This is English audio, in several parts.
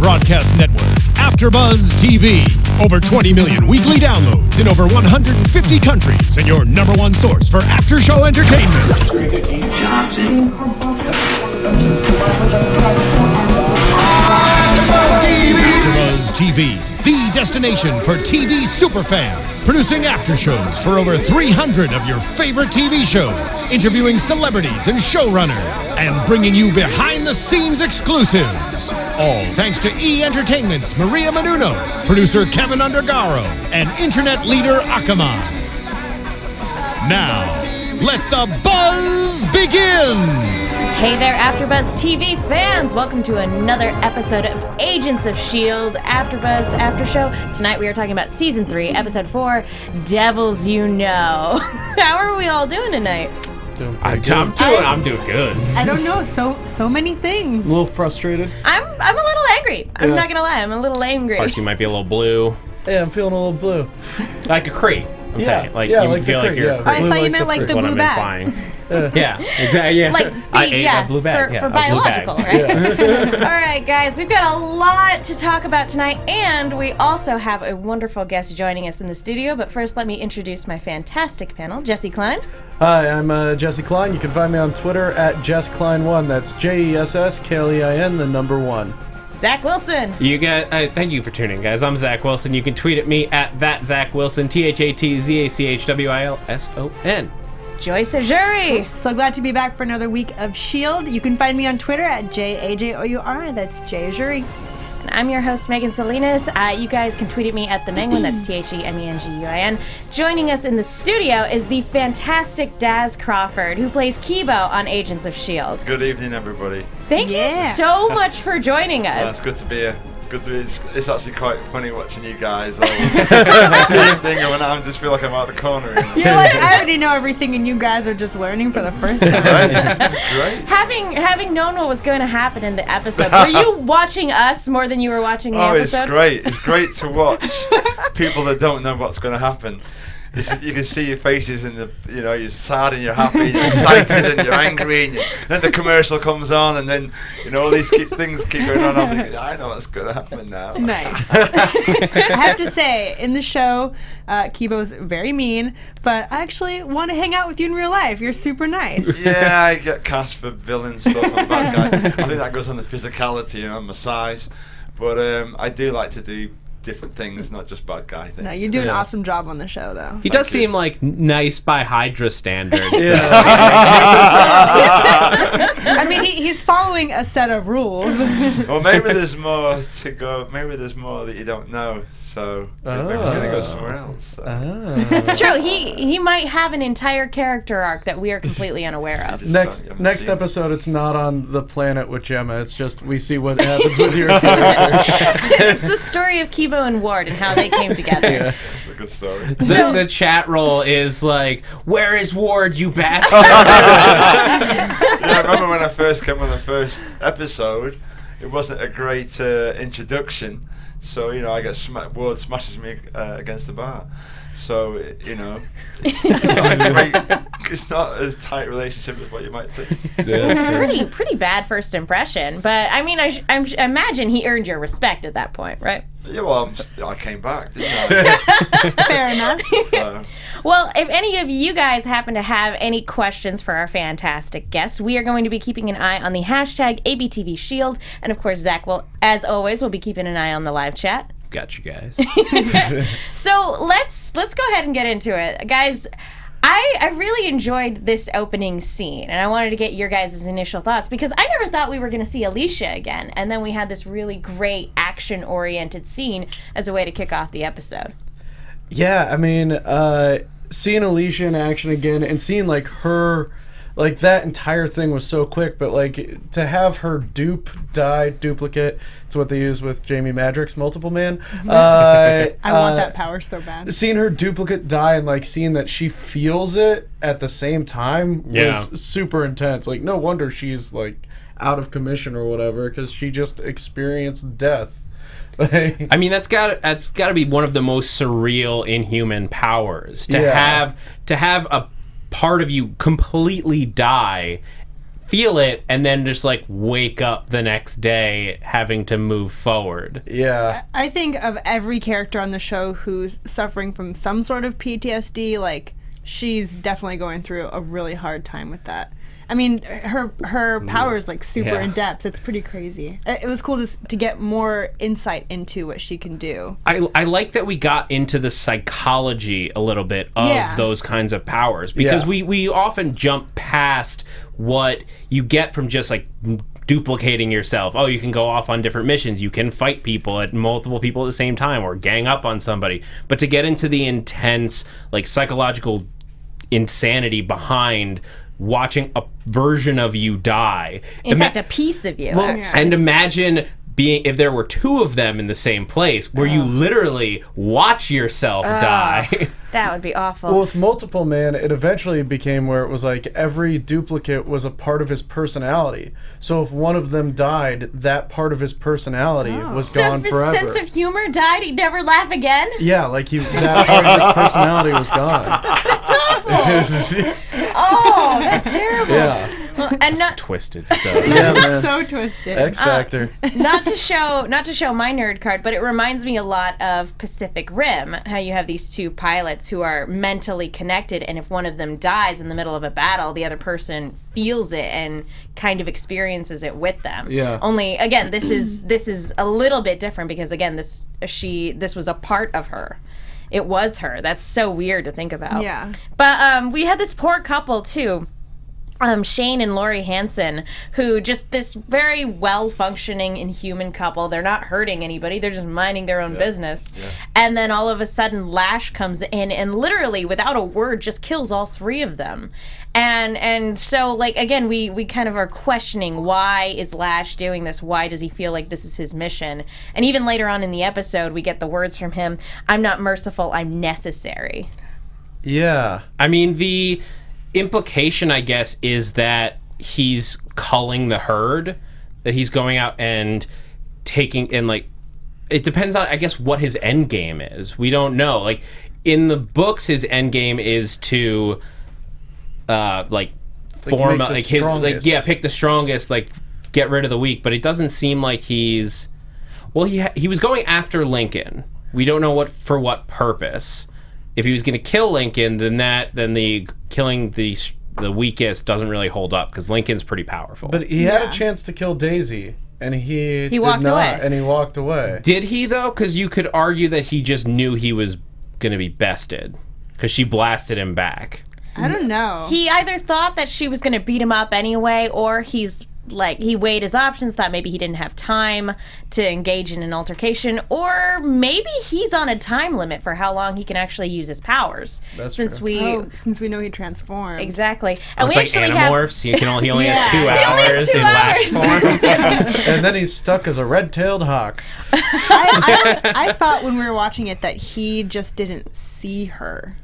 broadcast network, AfterBuzz TV. Over 20 million weekly downloads in over 150 countries, and your number one source for after-show entertainment. AfterBuzz TV, the destination for TV superfans, producing aftershows for over 300 of your favorite TV shows, interviewing celebrities and showrunners, and bringing you behind-the-scenes exclusives. All thanks to E! Entertainment's Maria Menounos, producer Kevin Undergaro, and internet leader Akamai. Now, let the buzz begin! Hey there, AfterBuzz TV fans! Welcome to another episode of Agents of S.H.I.E.L.D. AfterBuzz After Show. Tonight we are talking about Season 3, Episode 4, Devils You Know. How are we all doing tonight? I'm doing good. I don't know, so many things. A little frustrated. I'm a little angry. I'm not gonna lie, I'm a little angry. Archie might be a little blue. Yeah, I'm feeling a little blue. Like a crate. I'm saying. Like, you like feel like you're a crate. I thought you meant like the blue bag. Yeah, exactly. Yeah. Like, I ate a blue bag. For biological, right? All right, guys, we've got a lot to talk about tonight, and we also have a wonderful guest joining us in the studio. But first, let me introduce my fantastic panel. Jesse Klein. Hi, I'm Jesse Klein. You can find me on Twitter at JessKlein1. That's JessKlein, the number 1. Zach Wilson. Thank you for tuning in, guys. I'm Zach Wilson. You can tweet at me at @ThatZachWilson, ThatZachWilson. Joyce Ajouri. So glad to be back for another week of S.H.I.E.L.D. You can find me on Twitter at JAJOUR. That's Jay Ajouri. And I'm your host, Megan Salinas. You guys can tweet at me at @TheMenguin. That's TheMenguin. Joining us in the studio is the fantastic Daz Crawford, who plays Kibo on Agents of S.H.I.E.L.D. Good evening, everybody. Thank you so much for joining us. It's good to be here. It's actually quite funny watching you guys all do your thing, and when I just feel like I'm out the corner. You know? You're like, I already know everything, and you guys are just learning for the first time. Right? This is great. Having known what was going to happen in the episode, were you watching us more than you were watching the episode? Oh, it's great. It's great to watch people that don't know what's going to happen. You can see your faces, and you're sad and you're happy, you're excited and you're angry, and then the commercial comes on, and then all these things keep going on. I'm thinking, I know what's going to happen now. Nice. I have to say, in the show, Kibo's very mean, but I actually want to hang out with you in real life. You're super nice. Yeah, I get cast for villain stuff. I'm a bad guy. I think that goes on the physicality and my size, but I do like to do different things, not just bad guy things. No, you do an awesome job on the show, though. He does seem like nice by Hydra standards. I mean, he's following a set of rules. Well, maybe there's more to go. Maybe there's more that you don't know. So maybe he's gonna go somewhere else. So. That's true. He might have an entire character arc that we are completely unaware of. Next episode, it's not on the planet with Gemma. It's just we see what happens with your character. It's the story of Kibo and Ward and how they came together. Yeah. It's a good story. The chat roll is like, "Where is Ward, you bastard?" I remember when I first came on the first episode, it wasn't a great introduction. So I get Ward smashes me against the bar. So it's not as tight relationship as what you might think. Yeah, it's pretty bad first impression. But I mean, I imagine he earned your respect at that point, right? Yeah, well, I came back, didn't I? Fair enough. So. Well, if any of you guys happen to have any questions for our fantastic guests, we are going to be keeping an eye on the hashtag ABTVShield. And of course, Zach will, as always, will be keeping an eye on the live chat. Got you guys. So let's go ahead and get into it. Guys, I really enjoyed this opening scene, and I wanted to get your guys' initial thoughts, because I never thought we were going to see Alicia again, and then we had this really great action-oriented scene as a way to kick off the episode. Yeah, I mean, seeing Alicia in action again and seeing her, that entire thing was so quick, but to have her duplicate, it's what they use with Jamie Madrox's Multiple Man. I want that power so bad. Seeing her duplicate die and seeing that she feels it at the same time was super intense. No wonder she's out of commission or whatever, because she just experienced death. I mean, that's got to be one of the most surreal inhuman powers to have a part of you completely die feel it and then just like wake up the next day having to move forward. Yeah. I think of every character on the show who's suffering from some sort of PTSD, like, she's definitely going through a really hard time with that. I mean, her power is like super in depth. It's pretty crazy. It was cool to get more insight into what she can do. I like that we got into the psychology a little bit of those kinds of powers, because we often jump past what you get from just like duplicating yourself. Oh, you can go off on different missions. You can fight multiple people at the same time, or gang up on somebody. But to get into the intense, like, psychological insanity behind watching a version of you die. In fact, a piece of you. Well, and imagine if there were two of them in the same place, where you literally watch yourself die. That would be awful. Well, with multiple man, it eventually became where it was like every duplicate was a part of his personality. So if one of them died, that part of his personality was so gone if his forever. sense of humor died, he'd never laugh again? Yeah, like that part of his personality was gone. That's awful. Oh, that's terrible. Yeah. Well, and not Twisted stuff. Yeah, man. So twisted. X Factor. not to show my nerd card, but it reminds me a lot of Pacific Rim, how you have these two pilots who are mentally connected, and if one of them dies in the middle of a battle, the other person feels it and kind of experiences it with them. Yeah. Only again, this is a little bit different, because again, this was a part of her. It was her. That's so weird to think about. Yeah. But we had this poor couple too. Shane and Laurie Hansen, who just this very well-functioning inhuman couple. They're not hurting anybody. They're just minding their own business. Yeah. And then all of a sudden, Lash comes in and literally, without a word, just kills all three of them. And so, like, again, we kind of are questioning, why is Lash doing this? Why does he feel like this is his mission? And even later on in the episode, we get the words from him, "I'm not merciful, I'm necessary." Yeah. I mean, the implication, I guess, is that he's culling the herd, that he's going out and taking, and like, it depends on, I guess, what his end game is. We don't know. Like, in the books, his end game is to form make the strongest. pick the strongest, like, get rid of the weak. But it doesn't seem like he's, well, he was going after Lincoln. We don't know for what purpose. If he was going to kill Lincoln, then the killing the weakest doesn't really hold up, because Lincoln's pretty powerful. But he had a chance to kill Daisy, and he did walked not, away. and he walked away. Did he, though? Because you could argue that he just knew he was going to be bested, because she blasted him back. I don't know. He either thought that she was going to beat him up anyway, or he weighed his options, thought maybe he didn't have time to engage in an altercation, or maybe he's on a time limit for how long he can actually use his powers. That's since true. Since we know he transformed. Exactly. And It's we like actually Animorphs. He only has 2 He only has hours 2 in Lash form. And then he's stuck as a red-tailed hawk. I thought when we were watching it that he just didn't see her.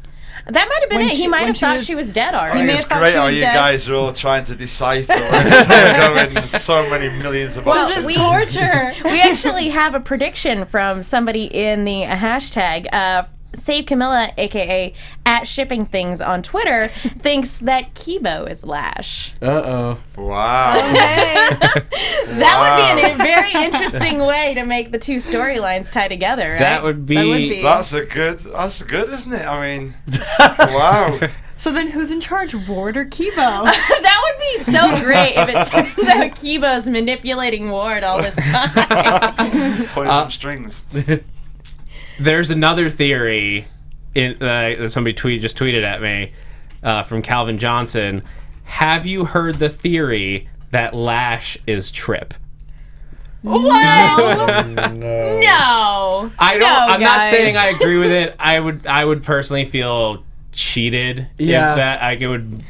That might have been When it. He she- might when have she thought was- she was dead I already. think may it's have thought great she how was you dead. guys are all trying to decipher where it's all going. There's so many millions of Well, options. we torture. We actually have a prediction from somebody in the hashtag. Save Camilla, aka @shippingthings on Twitter, thinks that Kibo is Lash. Uh-oh. Wow. That would be a very interesting way to make the two storylines tie together, right? That would be. That's good, isn't it? I mean, wow. So then who's in charge, Ward or Kibo? That would be so great if it turns out Kibo's manipulating Ward all this time. Pulling some strings. There's another theory that somebody just tweeted at me from Calvin Johnson. Have you heard the theory that Lash is Trip? What? No. No. I'm not guys. saying I agree with it. I would personally feel cheated. Yeah. If that it would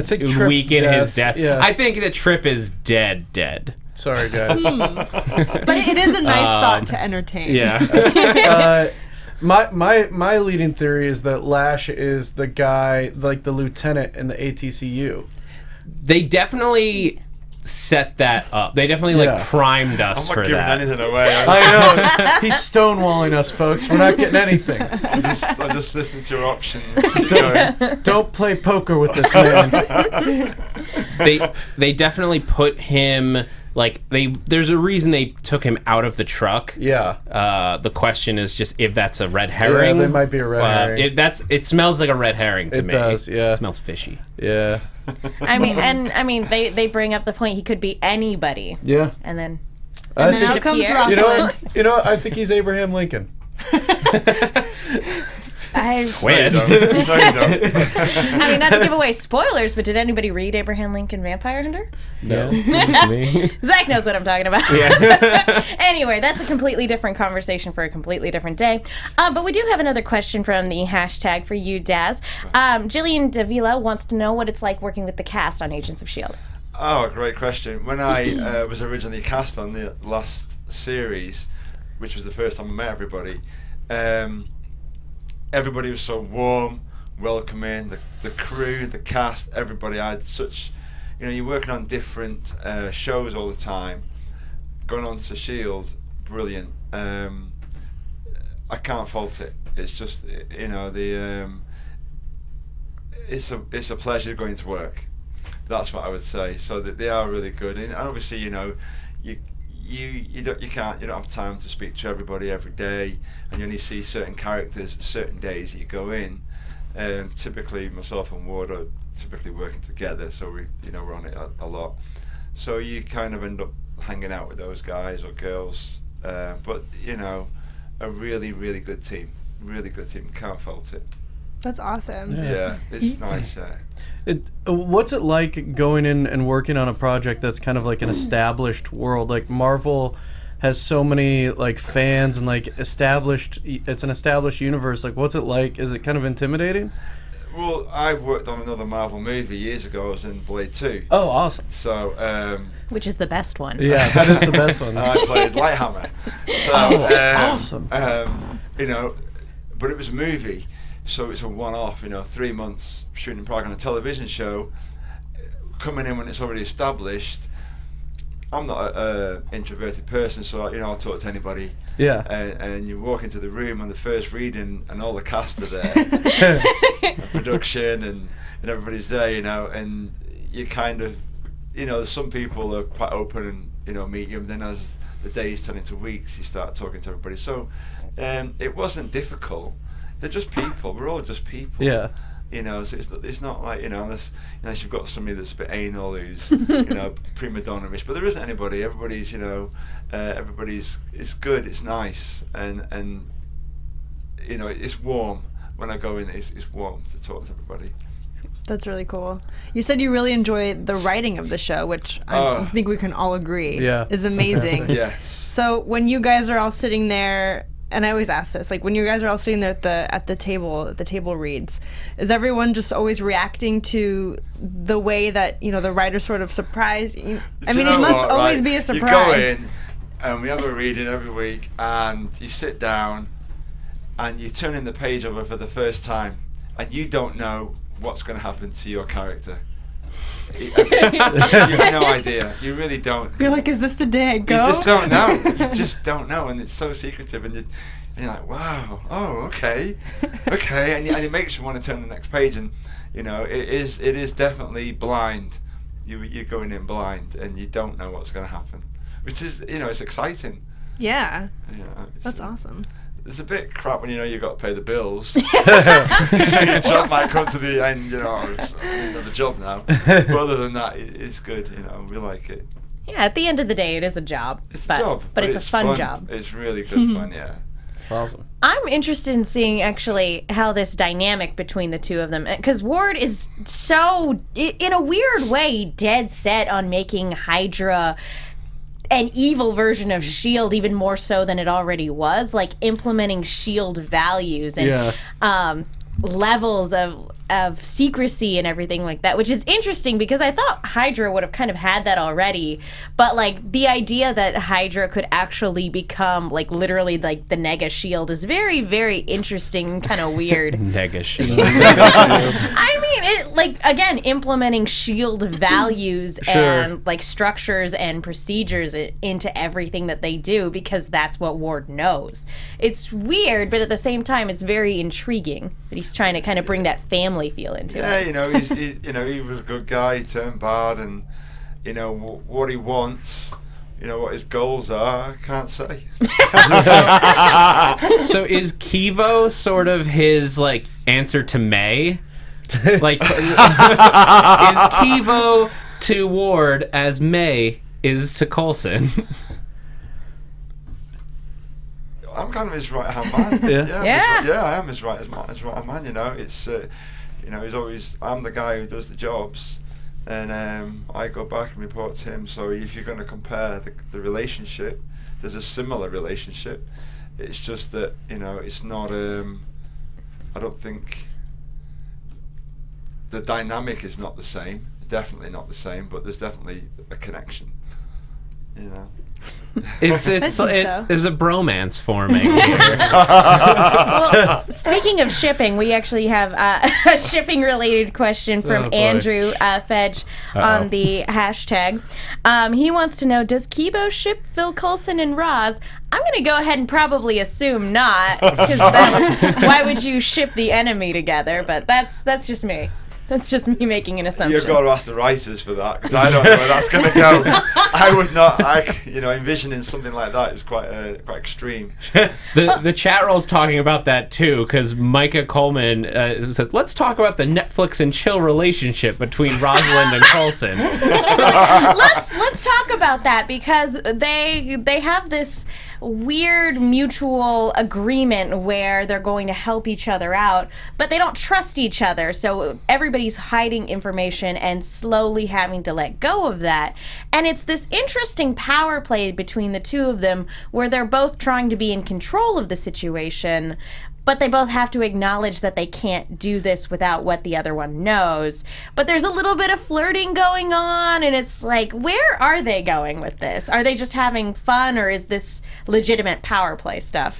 Tripp's weaken his death. Yeah. I think that Trip is dead. Sorry, guys. But it is a nice thought to entertain. Yeah. My leading theory is that Lash is the guy, like the lieutenant in the ATCU. They definitely set that up. They definitely primed us I'm for not giving that. anything away. I know. He's stonewalling us, folks. We're not getting anything. I'm just listening to your options. Keep going. Don't play poker with this man. they definitely put him like there's a reason they took him out of the truck. Yeah. The question is just if that's a red herring. Yeah, they might be a red herring. It smells like a red herring to me. It does, yeah. It smells fishy. Yeah. I mean, they bring up the point he could be anybody. Yeah. And then out comes Rosland. You know what? I think he's Abraham Lincoln. Twist. No, you don't. I mean, not to give away spoilers, but did anybody read Abraham Lincoln Vampire Hunter? No. Me. Zach knows what I'm talking about. Yeah. Anyway, that's a completely different conversation for a completely different day. But we do have another question from the hashtag for you, Daz. Jillian Davila wants to know what it's like working with the cast on Agents of S.H.I.E.L.D. Oh, great question. When I was originally cast on the last series, which was the first time I met everybody, everybody was so warm, welcoming. The crew, the cast, everybody. I had such, you're working on different shows all the time. Going on to S.H.I.E.L.D, brilliant. I can't fault it. It's just, it's a pleasure going to work. That's what I would say. So that they are really good, and obviously, you don't have time to speak to everybody every day, and you only see certain characters certain days that you go in. Typically, myself and Ward are typically working together, so we're on it a lot. So you kind of end up hanging out with those guys or girls. But a really, really good team. Really good team. Can't fault it. That's awesome. Yeah, it's nice. What's it like going in and working on a project that's kind of like an established world? Like Marvel has so many like fans and like it's an established universe. Like, what's it like? Is it kind of intimidating? Well, I worked on another Marvel movie years ago. I was in Blade 2. Oh, awesome. So, which is the best one. Yeah, that is the best one. I played Lighthammer. So, awesome. But it was a movie. So it's a one-off, 3 months shooting Prague on a television show, coming in when it's already established. I'm not an introverted person, so I'll talk to anybody. Yeah. And you walk into the room on the first reading, and all the cast are there, and production, and everybody's there, and you kind of, some people are quite open and meet you, and then as the days turn into weeks, you start talking to everybody. So it wasn't difficult. They're just people. We're all just people. Yeah. So it's not like unless you've got somebody that's a bit anal, who's prima donna-ish. But there isn't anybody. Everybody's it's good. It's nice, and it's warm. When I go in, it's warm to talk to everybody. That's really cool. You said you really enjoy the writing of the show, which I think we can all agree is amazing. Yes. So when you guys are all sitting there. And I always ask this, like when you guys are all sitting there at the table reads, is everyone just always reacting to the way that the writer's sort of surprised? It must always be a surprise. You go in, and we have a reading every week, and you sit down, and you turn in the page over for the first time, and you don't know what's going to happen to your character. You have no idea. You really don't. You're like, is this the day I go? You just don't know. You just don't know, and it's so secretive, and you're like, wow, oh, okay, and it makes you want to turn the next page, and it is definitely blind. You're going in blind, and you don't know what's going to happen, which is it's exciting. Yeah. That's awesome. It's a bit crap when you've got to pay the bills. Your job might come to the end, the job now. But other than that, it's good, we like it. Yeah, at the end of the day, it is a job. It's a job. But it's a fun job. It's really good fun, yeah. It's awesome. I'm interested in seeing actually how this dynamic between the two of them, because Ward is so, in a weird way, dead set on making Hydra an evil version of S.H.I.E.L.D. even more so than it already was, like implementing S.H.I.E.L.D. values and levels of secrecy and everything like that, which is interesting because I thought Hydra would have kind of had that already, but like the idea that Hydra could actually become like literally like the nega S.H.I.E.L.D. is very, very interesting and kind of weird. Nega S.H.I.E.L.D. I mean, like, again, implementing S.H.I.E.L.D. values and, like, structures and procedures into everything that they do, because that's what Ward knows. It's weird, but at the same time, it's very intriguing that he's trying to kind of bring that family feel into it. Yeah, he was a good guy, he turned bad, and, what he wants... what his goals are, I can't say. So is Kivo sort of his, like, answer to May? Like, is Kivo to Ward as May is to Coulson? I'm kind of his right-hand man. I am his right-hand man, It's, he's always... I'm the guy who does the jobs. And I go back and report to him. So if you're going to compare the relationship, there's a similar relationship. It's just that, it's not, I don't think the dynamic is not the same. Definitely not the same, but there's definitely a connection, There's a bromance forming. Well, speaking of shipping, we actually have a shipping-related question from Andrew Fedge on the hashtag. He wants to know, does Kibo ship Phil Coulson and Roz? I'm going to go ahead and probably assume not, because why would you ship the enemy together? But that's just me. That's just me making an assumption. You've got to ask the writers for that, because I don't know where that's going to go. I would not. Envisioning something like that is quite extreme. The chat roll's talking about that too, because Micah Coleman says, "Let's talk about the Netflix and chill relationship between Rosland and Coulson." Let's talk about that, because they have this weird mutual agreement where they're going to help each other out, but they don't trust each other, so everybody's hiding information and slowly having to let go of that. And it's this interesting power play between the two of them where they're both trying to be in control of the situation, but they both have to acknowledge that they can't do this without what the other one knows. But there's a little bit of flirting going on, and it's like, where are they going with this? Are they just having fun, or is this legitimate power play stuff?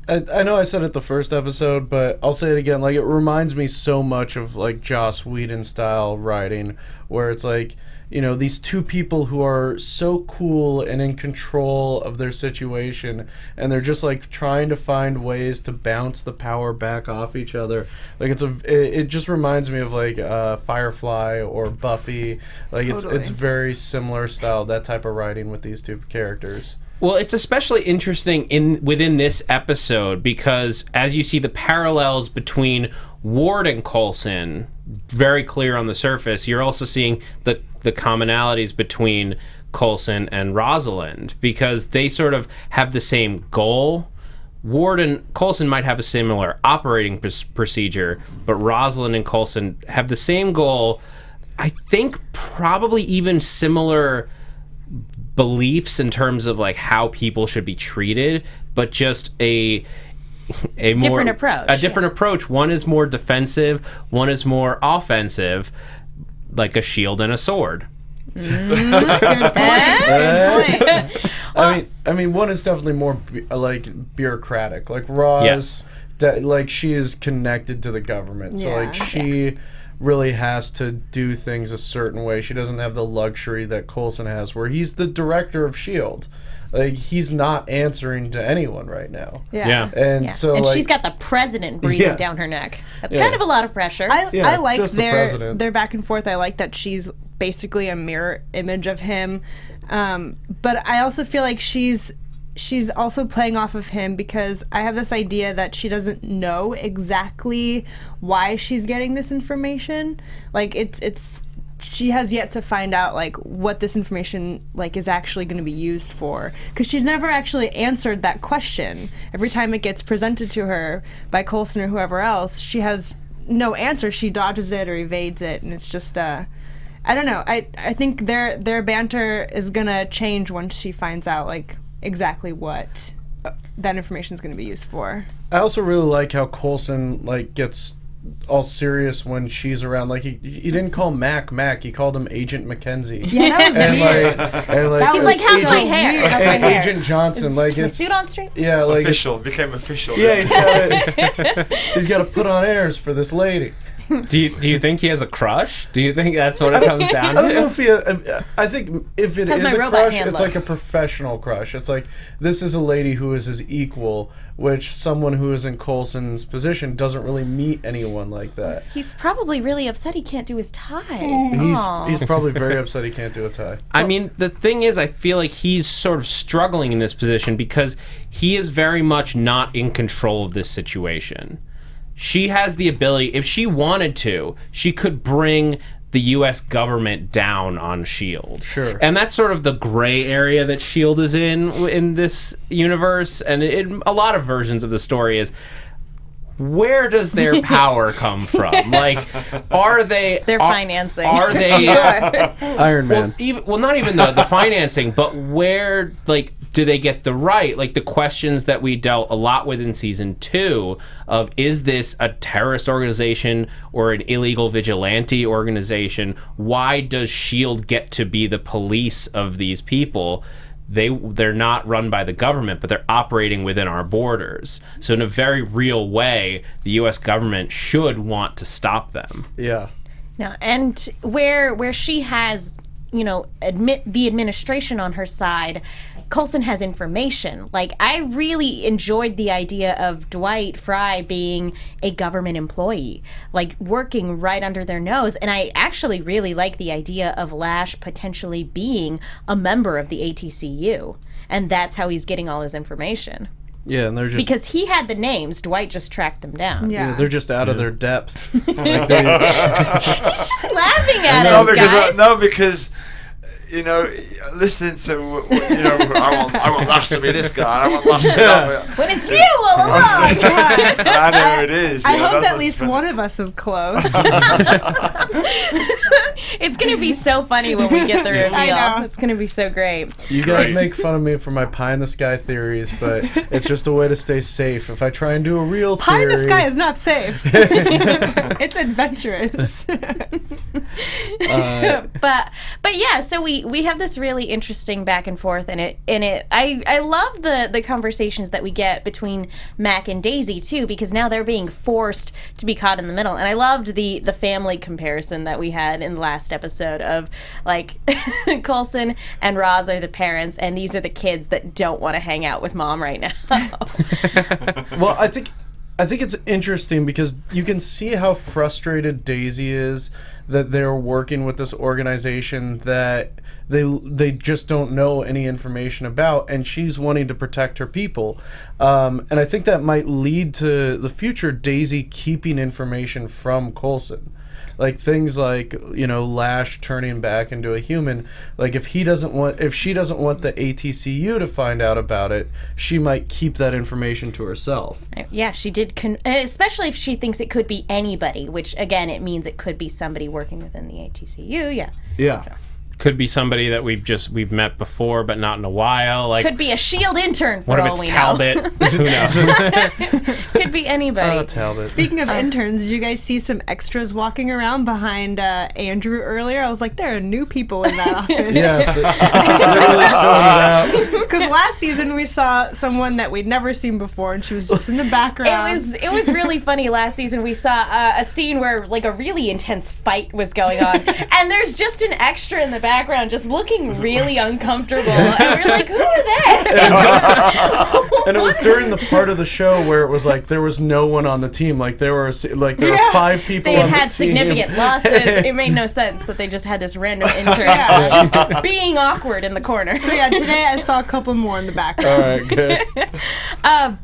I know I said it the first episode, but I'll say it again. Like, it reminds me so much of, like, Joss Whedon style writing, where it's like, these two people who are so cool and in control of their situation, and they're just, like, trying to find ways to bounce the power back off each other. Like, it just reminds me of, like, Firefly or Buffy. Like, Totally. it's very similar style, that type of writing with these two characters. Well, it's especially interesting within this episode because as you see the parallels between Ward and Coulson, very clear on the surface, you're also seeing the commonalities between Coulson and Rosalind, because they sort of have the same goal. Ward and Coulson might have a similar operating procedure, but Rosalind and Coulson have the same goal. I think probably even similar beliefs in terms of like how people should be treated, but just a more different approach. A different approach. One is more defensive, one is more offensive, like a shield and a sword. Good point. I mean, one is definitely more bureaucratic. Like Roz, Yes. Like she is connected to the government, so like Yeah. she really has to do things a certain way. She doesn't have the luxury that Coulson has, where he's the director of S.H.I.E.L.D. Like he's not answering to anyone right now. Yeah. And Yeah. so and like, she's got the president breathing Yeah. down her neck. That's Yeah. kind of a lot of pressure. Yeah, I like just the president. their back and forth. I like that she's basically a mirror image of him, but I also feel like she's also playing off of him, because I have this idea that she doesn't know exactly why she's getting this information. Like it's she has yet to find out like what this information like is actually going to be used for, because she's never actually answered that question. Every time it gets presented to her by Coulson or whoever else, she has no answer. She dodges it or evades it, and it's just I don't know. I think their banter is gonna change once she finds out like exactly what that information is going to be used for. I also really like how Coulson like gets all serious when she's around. Like he didn't call Mac, he called him Agent Mackenzie. Yeah, that was and weird. like He's like, how's my hair? How's my hair? Agent Johnson, like My it's suit on straight? yeah, like Official, became official. he's got to put on airs for this lady. Do you think he has a crush? Do you think that's what it comes down I don't know to? if he. I think if it Has is my a robot crush, hand it's look. like a professional crush. It's like this is a lady who is his equal, which someone who is in Coulson's position doesn't really meet anyone like that. He's probably really upset he can't do his tie. He's probably very upset he can't do a tie. I mean, the thing is, I feel like he's sort of struggling in this position because he is very much not in control of this situation. She has the ability, if she wanted to, she could bring the U.S. government down on S.H.I.E.L.D. Sure. And that's sort of the gray area that S.H.I.E.L.D. is in this universe. And in a lot of versions of the story is, where does their power come from? Like, are they... Their financing. Are they... Iron Man. Not even the financing, but where, like, do they get the right? Like, the questions that we dealt a lot with in season 2 of, is this a terrorist organization or an illegal vigilante organization? Why does S.H.I.E.L.D. get to be the police of these people? They're not run by the government, but they're operating within our borders. So in a very real way, the U.S. government should want to stop them. Yeah. No, and where she has, the administration on her side, Coulson has information. Like, I really enjoyed the idea of Dwight Fry being a government employee, like working right under their nose. And I actually really like the idea of Lash potentially being a member of the ATCU. And that's how he's getting all his information. Yeah, and they're just... Because he had the names, Dwight just tracked them down. Yeah. they're just out of their depth. He's just laughing at us, guys. Because listening to I want Lash to be this guy. I want Lash to be that. When it's you all along. I know it is. I hope at least one of us is close. It's going to be so funny when we get the reveal. I know. It's going to be so great. You guys make fun of me for my pie in the sky theories, but it's just a way to stay safe. If I try and do a real Pie in theory... the sky is not safe. It's adventurous. But yeah, so we have this really interesting back and forth in it. I love the conversations that we get between Mac and Daisy too, because now they're being forced to be caught in the middle. And I loved the family comparison that we had in the last episode of, like, Coulson and Roz are the parents and these are the kids that don't want to hang out with mom right now. Well, I think it's interesting because you can see how frustrated Daisy is that they're working with this organization that they just don't know any information about, and she's wanting to protect her people. And I think that might lead to the future Daisy keeping information from Coulson. Like things like, Lash turning back into a human. Like if she doesn't want the ATCU to find out about it, she might keep that information to herself. Yeah, she did, especially if she thinks it could be anybody, which again, it means it could be somebody working within the ATCU. Yeah. Yeah. So. Could be somebody that we've met before, but not in a while. Like, could be a S.H.I.E.L.D. intern for what if all it's we Talbot? know. Who knows? Could be anybody. Oh, Talbot. Speaking of interns, did you guys see some extras walking around behind Andrew earlier? I was like, there are new people in that office. Yeah. They really filmed it out. Because last season we saw someone that we'd never seen before, and she was just in the background. It was really funny. Last season we saw a scene where like a really intense fight was going on, and there's just an extra in the background just looking really uncomfortable. And we're like, who are they? And it was during the part of the show where it was like there was no one on the team. Like there were 5 people They on had the team. significant losses. It made no sense that they just had this random intern just being awkward in the corner. So yeah, today I saw a couple more in the background. All right, good.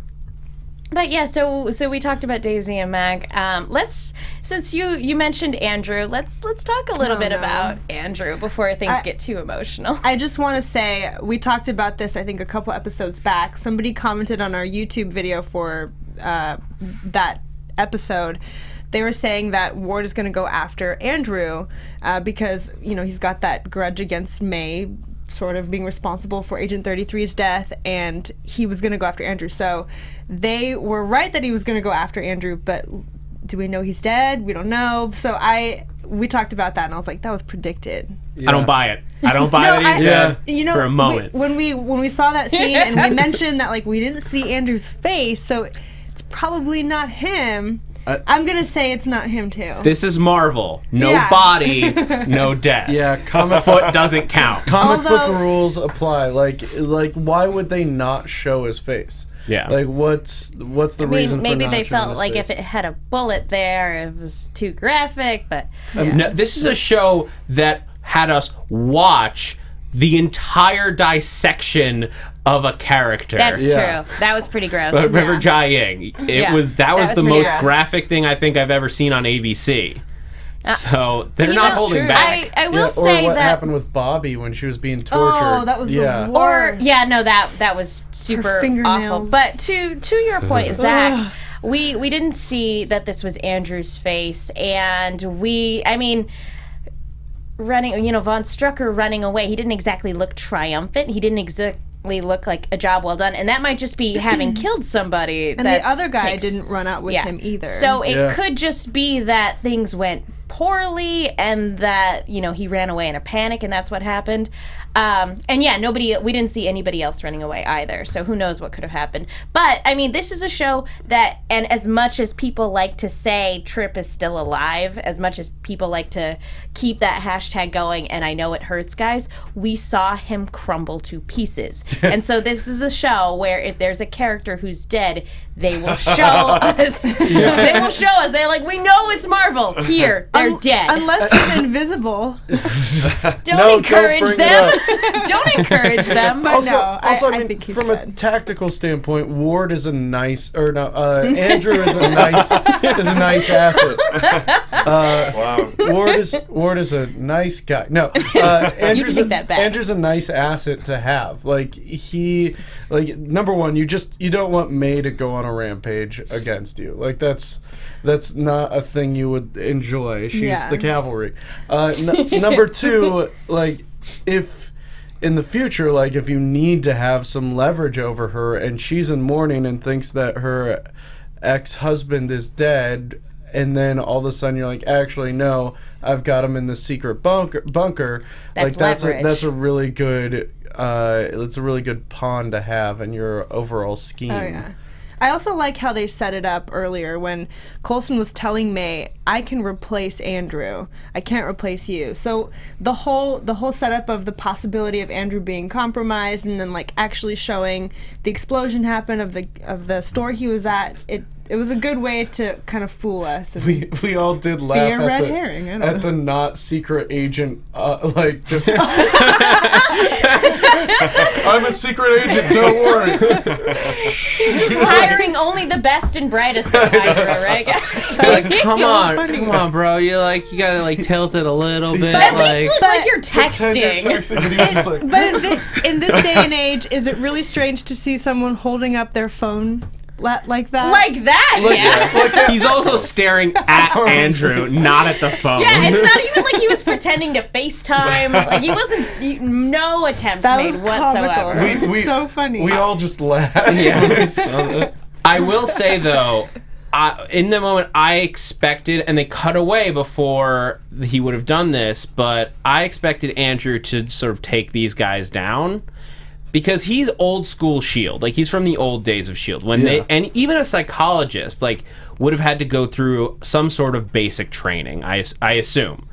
But yeah, so we talked about Daisy and Mac. Since you mentioned Andrew, let's talk a little bit about Andrew before things get too emotional. I just want to say, we talked about this, I think, a couple episodes back. Somebody commented on our YouTube video for that episode. They were saying that Ward is going to go after Andrew because, he's got that grudge against May, sort of being responsible for Agent 33's death, and he was going to go after Andrew. So they were right that he was going to go after Andrew, but do we know he's dead? We don't know. So we talked about that, and I was like, that was predicted. Yeah. I don't buy it. I don't buy that he's dead for a moment. When we saw that scene and we mentioned that, like, we didn't see Andrew's face, so it's probably not him. I'm gonna say it's not him too. This is Marvel. No Yeah. body, no death. Yeah, comic Foot doesn't count. book Although- rules apply. Like why would they not show his face? Yeah. Like what's the reason? Maybe for not they showing felt his like face? if it had a bullet there, it was too graphic. But No, this is a show that had us watch the entire dissection of a character. that's Yeah. true. That was pretty gross. But remember Jia Ying? That was that was the pretty most gross. graphic thing I think I've ever seen on ABC. So they're not that's holding true. back. I will or say what that. happened with Bobby when she was being tortured. Oh, that was the Or worst. yeah, no, that was super awful. fingernails. But to your point, Zach, we didn't see that this was Andrew's face, and running, Von Strucker running away. He didn't exactly look triumphant. He didn't exactly look like a job well done, and that might just be having killed somebody. And the other guy didn't run out with him either. So it Yeah. could just be that things went poorly and that he ran away in a panic and that's what happened. And yeah, we didn't see anybody else running away either, so who knows what could have happened. But this is a show that, and as much as people like to say Trip is still alive, as much as people like to keep that hashtag going, and I know it hurts, guys, we saw him crumble to pieces. And so this is a show where if there's a character who's dead, they will show us. They will show us. They're like, we know it's Marvel. Here, they're dead. Unless he's invisible. Don't encourage bring it them. up. Don't encourage them. But Also, no, I mean, think he's from dead. a tactical standpoint, Ward is a nice, Andrew is a nice asset. Wow. Ward is a nice guy. No, Andrew's take that back. Andrew's a nice asset to have. Number one, you don't want May to go on a rampage against you. Like that's not a thing you would enjoy. She's the cavalry. Number two, if in the future, if you need to have some leverage over her and she's in mourning and thinks that her ex-husband is dead, and then all of a sudden you're like, actually no, I've got him in the secret bunker. That's leverage. That's a really good it's a really good pawn to have in your overall scheme. Oh yeah. I also like how they set it up earlier when Coulson was telling May, I can replace Andrew. I can't replace you. So the whole setup of the possibility of Andrew being compromised and then actually showing the explosion happen of the store he was at, it was a good way to kind of fool us. And We all did laugh a red herring, I don't at know. the not secret agent just I'm a secret agent, don't worry. Hiring only the best and brightest of Hydra, right? Come on, bro. You gotta tilt it a little bit. But at least look like you're Pretend you're texting. texting, but he was just like, But in this day and age, is it really strange to see someone holding up their phone like that? Like that, yeah. He's also staring at Andrew, not at the phone. Yeah, it's not even like he was pretending to FaceTime. He wasn't. No attempt that made was whatsoever. comical. It was so funny. we all just laughed. I will say though, in the moment I expected, and they cut away before he would have done this, but I expected Andrew to sort of take these guys down. Because he's old school S.H.I.E.L.D. He's from the old days of S.H.I.E.L.D. And even a psychologist would have had to go through some sort of basic training, I assume.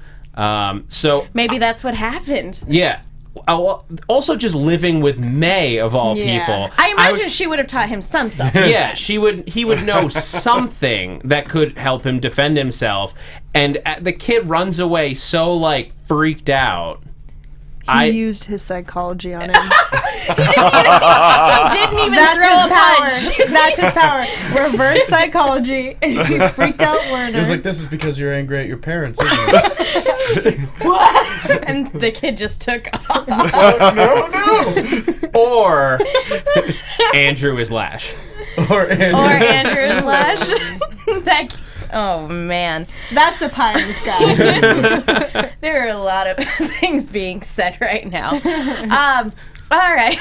So Maybe that's what happened. yeah. Also, just living with May of all people. I imagine she would have taught him some stuff. Yeah, he would know something that could help him defend himself. And the kid runs away so freaked out. He used his psychology on him. He didn't even throw a punch. That's his power. Reverse psychology. He freaked out Werner. It was like, this is because you're angry at your parents, isn't it? What? And the kid just took off. No. Or Andrew is Lash. Or Andrew. Or Andrew Lash. Oh man, That's a pie in the sky. there are a lot of things being said right now. All right.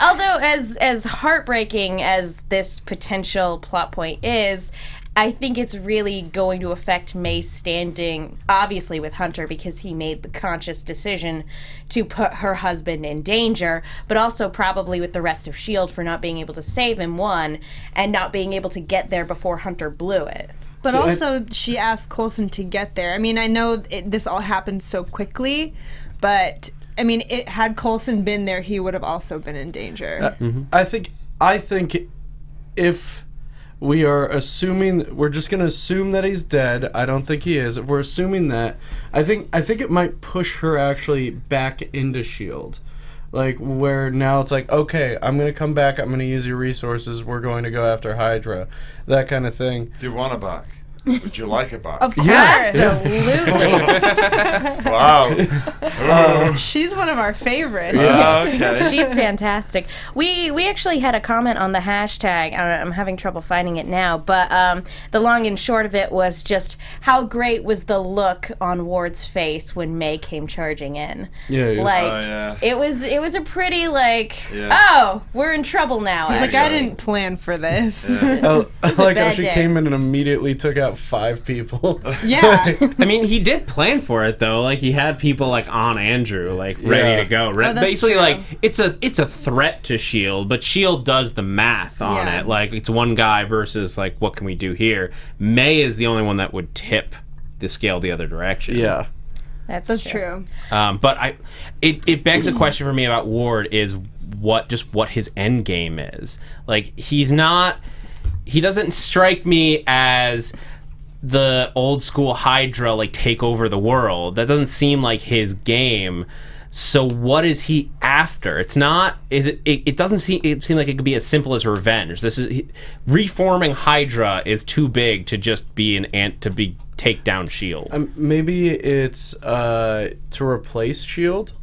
Although as heartbreaking as this potential plot point is, I think it's really going to affect May's standing, obviously with Hunter, because he made the conscious decision to put her husband in danger, but also probably with the rest of S.H.I.E.L.D. for not being able to save him, one, and not being able to get there before Hunter blew it. But so also, she asked Coulson to get there. I mean, I know this all happened so quickly, but I mean, had Coulson been there, he would have also been in danger. I think if we are assuming, we're just gonna assume that he's dead. I don't think he is. If we're assuming that, I think it might push her actually back into S.H.I.E.L.D. Like, where now it's like, okay, I'm going to come back, I'm going to use your resources, we're going to go after Hydra. That kind of thing. Do you want her back? Would you like it back? Of course. Absolutely. Wow. She's one of our favorites. Okay. She's fantastic. We actually had a comment on the hashtag. I'm having trouble finding it now, but the long and short of it was just how great was the look on Ward's face when May came charging in. Yeah, it was a pretty oh, we're in trouble now. He's like, I didn't plan for this. I like how she day. came in and immediately took out 5 people. Yeah. I mean, he did plan for it though. Like, he had people like on Andrew, like ready to go. that's Basically, true. like it's a threat to S.H.I.E.L.D., but S.H.I.E.L.D. does the math on Yeah. it. Like, it's one guy versus like, what can we do here? May is the only one that would tip the scale the other direction. Yeah. That's true. But it begs a question for me about Ward is what his end game is. Like, he doesn't strike me as the old school Hydra, like, take over the world. That doesn't seem like his game. So what is he after? It's not. It doesn't seem like it could be as simple as revenge. Reforming Hydra is too big to just be take down S.H.I.E.L.D. Maybe it's to replace S.H.I.E.L.D.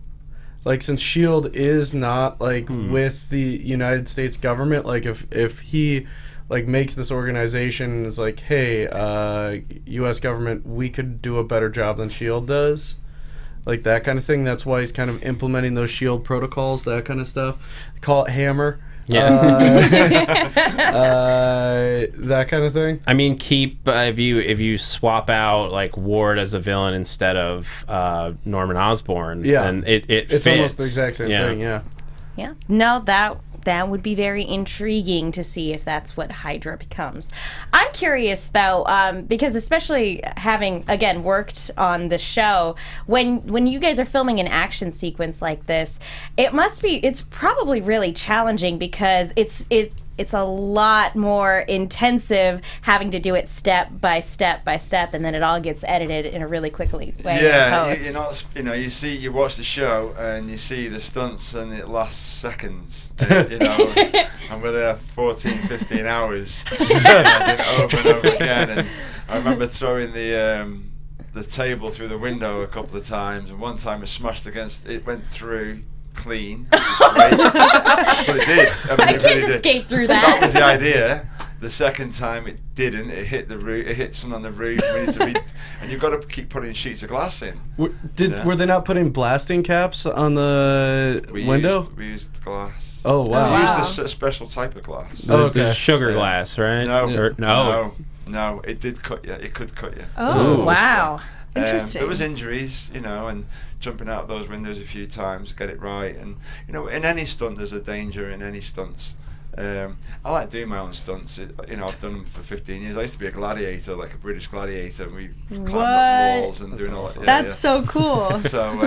Like, since S.H.I.E.L.D. is not like with the United States government, like if he like makes this organization and is like, hey, U.S. government, we could do a better job than S.H.I.E.L.D. does. Like, that kind of thing. That's why he's kind of implementing those S.H.I.E.L.D. protocols, that kind of stuff. Call it Hammer. Yeah. That kind of thing. I mean, if you swap out like Ward as a villain instead of Norman Osborn, then it it's fits. almost the exact same thing. Yeah. Yeah. No, that would be very intriguing to see if that's what Hydra becomes. I'm curious, though, because especially having, again, worked on the show, when you guys are filming an action sequence like this, it's probably really challenging because it's a lot more intensive having to do it step by step by step, and then it all gets edited in a really quickly way. Yeah, you watch the show and you see the stunts and it lasts seconds. And we're there 14, 15 hours. I did it over and over again, and I remember throwing the table through the window a couple of times, and one time it went through clean, which is great. But it did. I can't escape through that. That was the idea. The second time it didn't. It hit the roof. It hit someone on the roof. And you've got to keep putting sheets of glass in. Were they not putting blasting caps on the window? We used glass. Oh wow! We used a special type of glass. The sugar glass, right? No. It did cut you. It could cut you. Oh, wow. Interesting. There was injuries, and jumping out of those windows a few times, get it right. And, in any stunt, there's a danger in any stunts. I like doing my own stunts. I've done them for 15 years. I used to be a gladiator, like a British gladiator. And we climbed up walls and doing all that. That's so cool. So,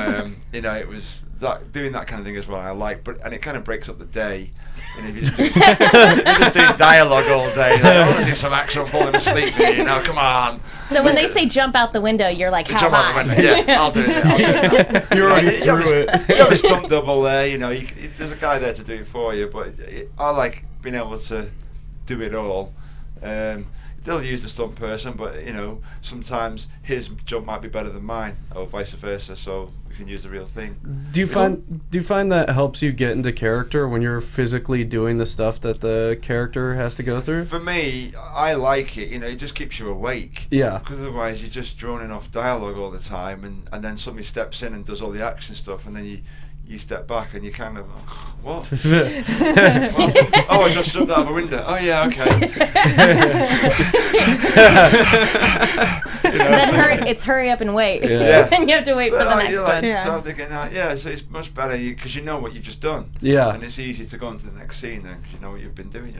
it was doing that kind of thing is what I like. And it kind of breaks up the day. If you're just doing dialogue all day, I want to do some action, I'm falling asleep here, come on. So when they say jump out the window, you're like, how jump out the high? window, yeah, I'll do it. You're already through it. You have a stunt double there, there's a guy there to do it for you, but I like being able to do it all. They'll use the stunt person, but sometimes his jump might be better than mine, or vice versa. So we can use the real thing. Do you find that helps you get into character when you're physically doing the stuff that the character has to go through? For me, I like it. It just keeps you awake. Yeah. Because otherwise, you're just droning off dialogue all the time, and then somebody steps in and does all the action stuff, and then you step back and you kind of, what? I just jumped out of a window. Oh yeah, okay. Then hurry up and wait. Yeah. And you have to wait for the next one. So I'm thinking, so it's much better because you know what you've just done. Yeah. And it's easy to go on to the next scene then because you know what you've been doing,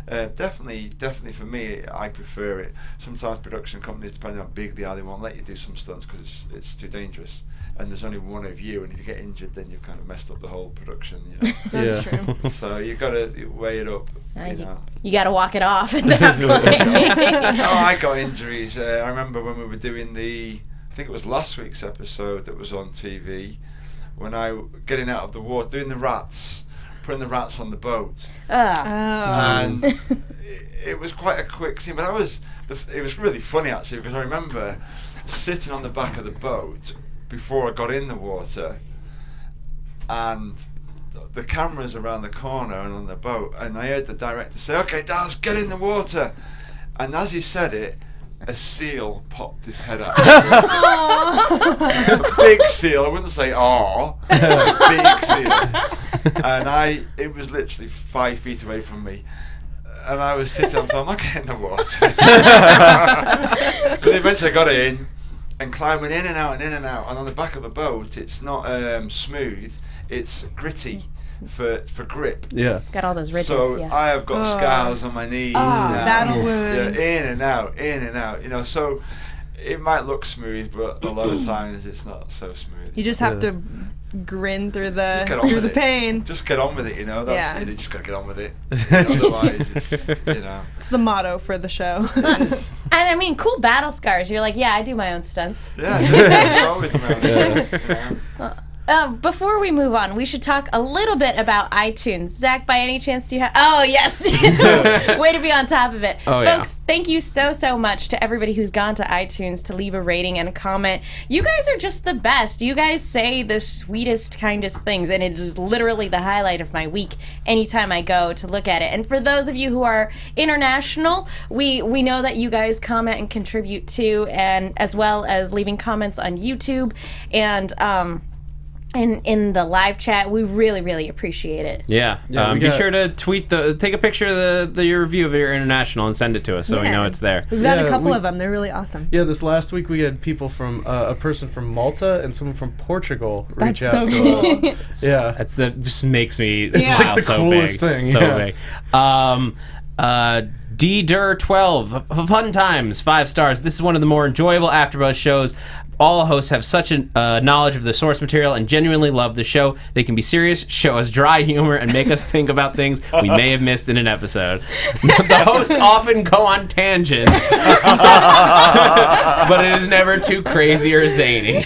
Definitely for me, I prefer it. Sometimes production companies, depending on how big they are, they won't let you do some stunts because it's too dangerous. And there's only one of you, and if you get injured, then you've kind of messed up the whole production. That's true. So you've got to weigh it up. You got to walk it off at that point. I got injuries. I remember when we were doing I think it was last week's episode that was on TV, when I getting out of the water, doing the rats, putting the rats on the boat. And it was quite a quick scene, but it was really funny actually, because I remember sitting on the back of the boat before I got in the water, and the cameras around the corner and on the boat, and I heard the director say, "Okay, Daz, get in the water," and as he said it, a seal popped his head out. A big seal. I wouldn't say a big seal. And it was literally 5 feet away from me. And I was sitting on, I'm not getting in the water. But eventually I got it in and climbing in and out and in and out. And on the back of a boat, it's not smooth, it's gritty for grip. Yeah. It's got all those ridges. So I have got scars on my knees now. Battle wounds. In and out. So it might look smooth, but a lot of times it's not so smooth. You just have to grin through the pain. Just get on with it, That's it. You just gotta get on with it. Otherwise, it's It's the motto for the show. And I mean, cool battle scars. You're like, I do my own stunts. Yeah, it's always my own stunts. Before we move on, we should talk a little bit about iTunes. Zach, by any chance, do you have... Oh, yes. Way to be on top of it. Folks, thank you so much to everybody who's gone to iTunes to leave a rating and a comment. You guys are just the best. You guys say the sweetest, kindest things, and it is literally the highlight of my week anytime I go to look at it. And for those of you who are international, we know that you guys comment and contribute too, and as well as leaving comments on YouTube and... in the live chat. We really appreciate it. Yeah. Be sure to take a picture of your review of your international and send it to us so we know it's there. We've got a couple of them. They're really awesome. Yeah, this last week we had people from a person from Malta and someone from Portugal reach out to cool. us. Yeah. That just makes me smile the so coolest big. thing. So big. D-Dur12, fun times, 5 stars. This is one of the more enjoyable AfterBuzz shows. All hosts have such a knowledge of the source material and genuinely love the show. They can be serious, show us dry humor, and make us think about things we may have missed in an episode. The hosts often go on tangents, but it is never too crazy or zany.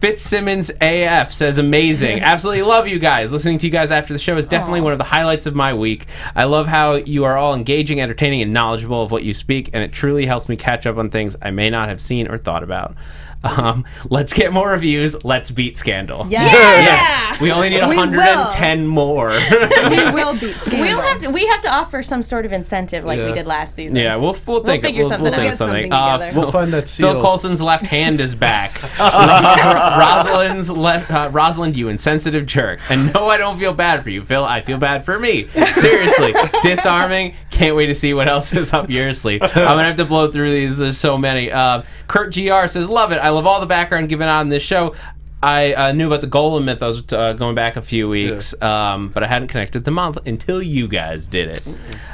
Fitz Simmons AF says, amazing. Absolutely love you guys. Listening to you guys after the show is definitely one of the highlights of my week. I love how you are all engaging, entertaining, and knowledgeable of what you speak, and it truly helps me catch up on things I may not have seen or thought about. Let's get more reviews. Let's beat Scandal. Yes. We only need 110 more. We will beat Scandal. We have to offer some sort of incentive like we did last season. Yeah, we'll figure something out. We'll find that seal. Phil Coulson's left hand is back. Rosland, you insensitive jerk. And no, I don't feel bad for you, Phil. I feel bad for me. Seriously, disarming. Can't wait to see what else is up your sleeve. I'm gonna have to blow through these. There's so many. Kurt GR says, love it. I love all the background given on this show. I knew about the Golem mythos going back a few weeks, but I hadn't connected the month until you guys did it.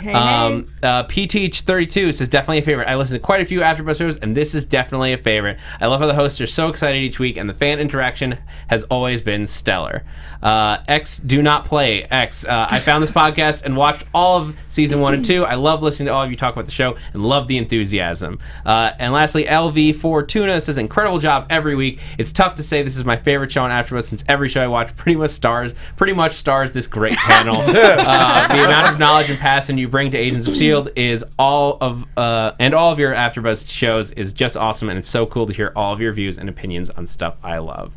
PTH32 says, definitely a favorite. I listen to quite a few AfterBuzz shows, and this is definitely a favorite. I love how the hosts are so excited each week, and the fan interaction has always been stellar. X Do Not Play X. I found this podcast and watched all of season 1 and 2. I love listening to all of you talk about the show and love the enthusiasm. And lastly, LV4 Tuna says, incredible job every week. It's tough to say this is my favorite show on AfterBuzz since every show I watch pretty much stars this great panel. The amount of knowledge and passion you bring to Agents of S.H.I.E.L.D. is all of your AfterBuzz shows is just awesome, and it's so cool to hear all of your views and opinions on stuff I love.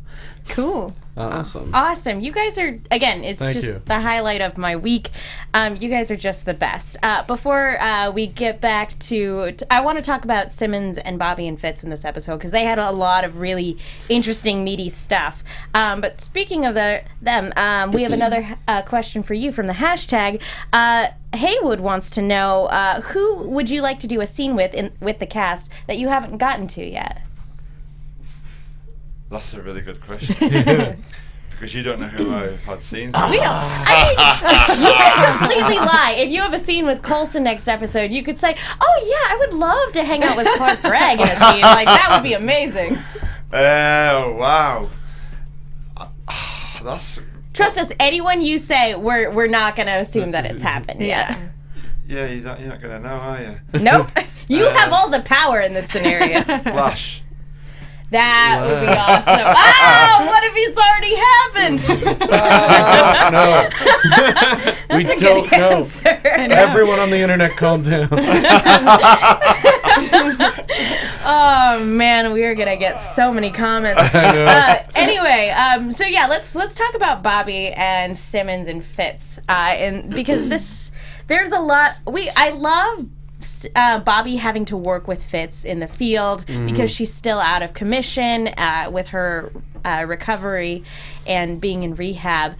Cool. Awesome. You guys are, again, it's Thank just you. the highlight of my week. You guys are just the best. Before we get back to I want to talk about Simmons and Bobby and Fitz in this episode because they had a lot of really interesting, meaty stuff. But speaking of them, we have another question for you from the hashtag. Haywood wants to know who would you like to do a scene with the cast that you haven't gotten to yet? That's a really good question. Because you don't know who I've had scenes with. We don't. I mean, you can completely lie. If you have a scene with Coulson next episode, you could say, "Oh yeah, I would love to hang out with Clark Gregg in a scene. Like that would be amazing." Oh wow. Trust us. Anyone you say, we're not going to assume that it's happened yet. Yeah, you're not gonna know, are you? Nope. You have all the power in this scenario. Flash. That would be awesome. Oh, what if it's already happened? No. We That's a don't good know. answer. Everyone on the internet, calm down. Oh man, we are gonna get so many comments. Anyway, so yeah, let's talk about Bobby and Simmons and Fitz, and because there's a lot. I love Bobby having to work with Fitz in the field because she's still out of commission with her recovery and being in rehab.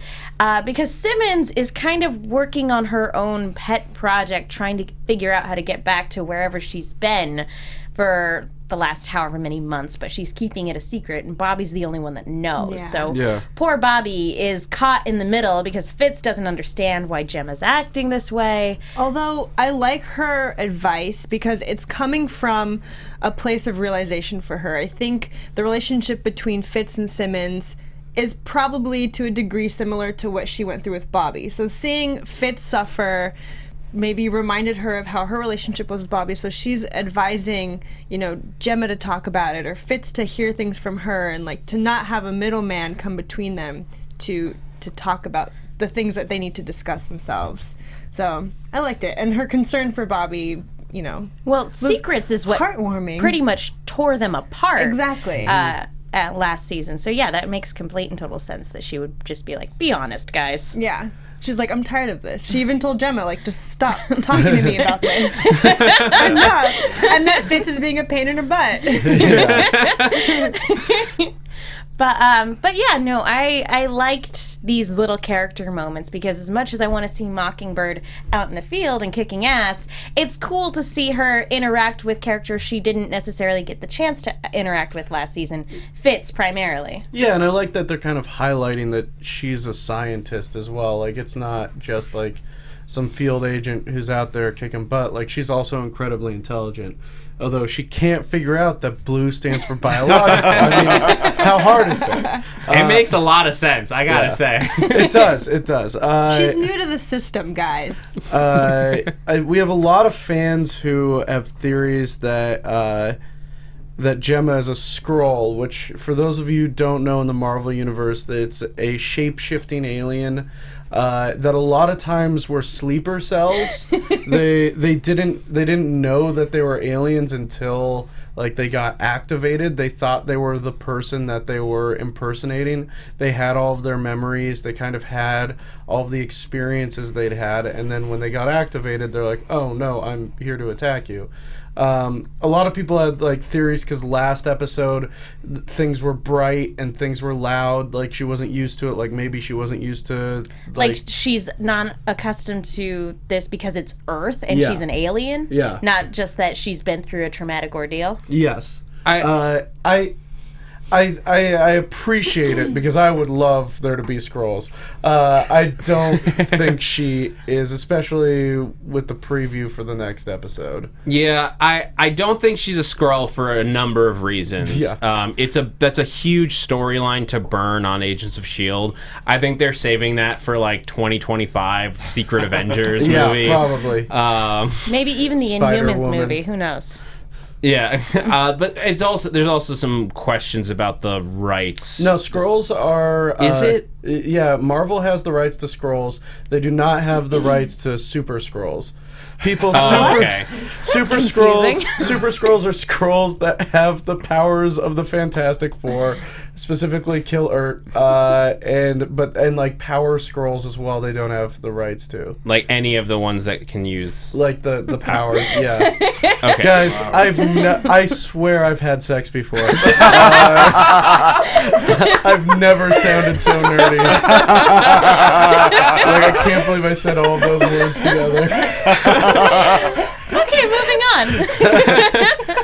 Because Simmons is kind of working on her own pet project, trying to figure out how to get back to wherever she's been for the last however many months, but she's keeping it a secret, and Bobby's the only one that knows. Yeah. So poor Bobby is caught in the middle because Fitz doesn't understand why Gemma's acting this way. Although I like her advice because it's coming from a place of realization for her. I think the relationship between Fitz and Simmons is probably to a degree similar to what she went through with Bobby. So seeing Fitz suffer maybe reminded her of how her relationship was with Bobby, so she's advising, Gemma to talk about it, or Fitz to hear things from her, and like to not have a middleman come between them to talk about the things that they need to discuss themselves. So I liked it, and her concern for Bobby, well, secrets is what heartwarming. Pretty much tore them apart. Exactly. At last season. So yeah, that makes complete and total sense that she would just be like, be honest, guys. Yeah. She's like, I'm tired of this. She even told Gemma, like, just stop talking to me about this. Enough. And that Fitz is being a pain in her butt. But yeah, no, I liked these little character moments because as much as I want to see Mockingbird out in the field and kicking ass, it's cool to see her interact with characters she didn't necessarily get the chance to interact with last season, Fitz primarily. Yeah, and I like that they're kind of highlighting that she's a scientist as well. Like, it's not just like some field agent who's out there kicking butt. Like, she's also incredibly intelligent. Although she can't figure out that blue stands for biological. I mean, how hard is that? It makes a lot of sense, I gotta say. It does. She's new to the system, guys. We have a lot of fans who have theories that Gemma is a Skrull, which, for those of you who don't know in the Marvel Universe, it's a shape-shifting alien that a lot of times were sleeper cells. They didn't know that they were aliens until like they got activated. They thought they were the person that they were impersonating. They had all of their memories. They kind of had all of the experiences they'd had, and then when they got activated, they're like, "Oh no, I'm here to attack you." A lot of people had like theories because last episode things were bright and things were loud, like she wasn't used to it, like maybe she wasn't used to like she's not accustomed to this because it's Earth and she's an alien, not just that she's been through a traumatic ordeal. Yes. I appreciate it because I would love there to be Skrulls. I don't think she is, especially with the preview for the next episode. Yeah, I don't think she's a Skrull for a number of reasons. Yeah. That's a huge storyline to burn on Agents of S.H.I.E.L.D. I think they're saving that for like 2025 Secret Avengers movie. Yeah, probably. Maybe even the Inhumans movie. Who knows? Yeah, but there's also some questions about the rights. No, Skrulls are... Is it? Yeah, Marvel has the rights to Skrulls. They do not have the rights to Super Skrulls. people Okay. super confusing. Super Skrulls are Skrulls that have the powers of the Fantastic Four, specifically Kill Urt, and like Power Skrulls as well. They don't have the rights to. Like any of the ones that can use. Like the powers, yeah. Okay. Guys, I swear I've had sex before. I've never sounded so nerdy. Like, I can't believe I said all of those words together. Okay, moving on.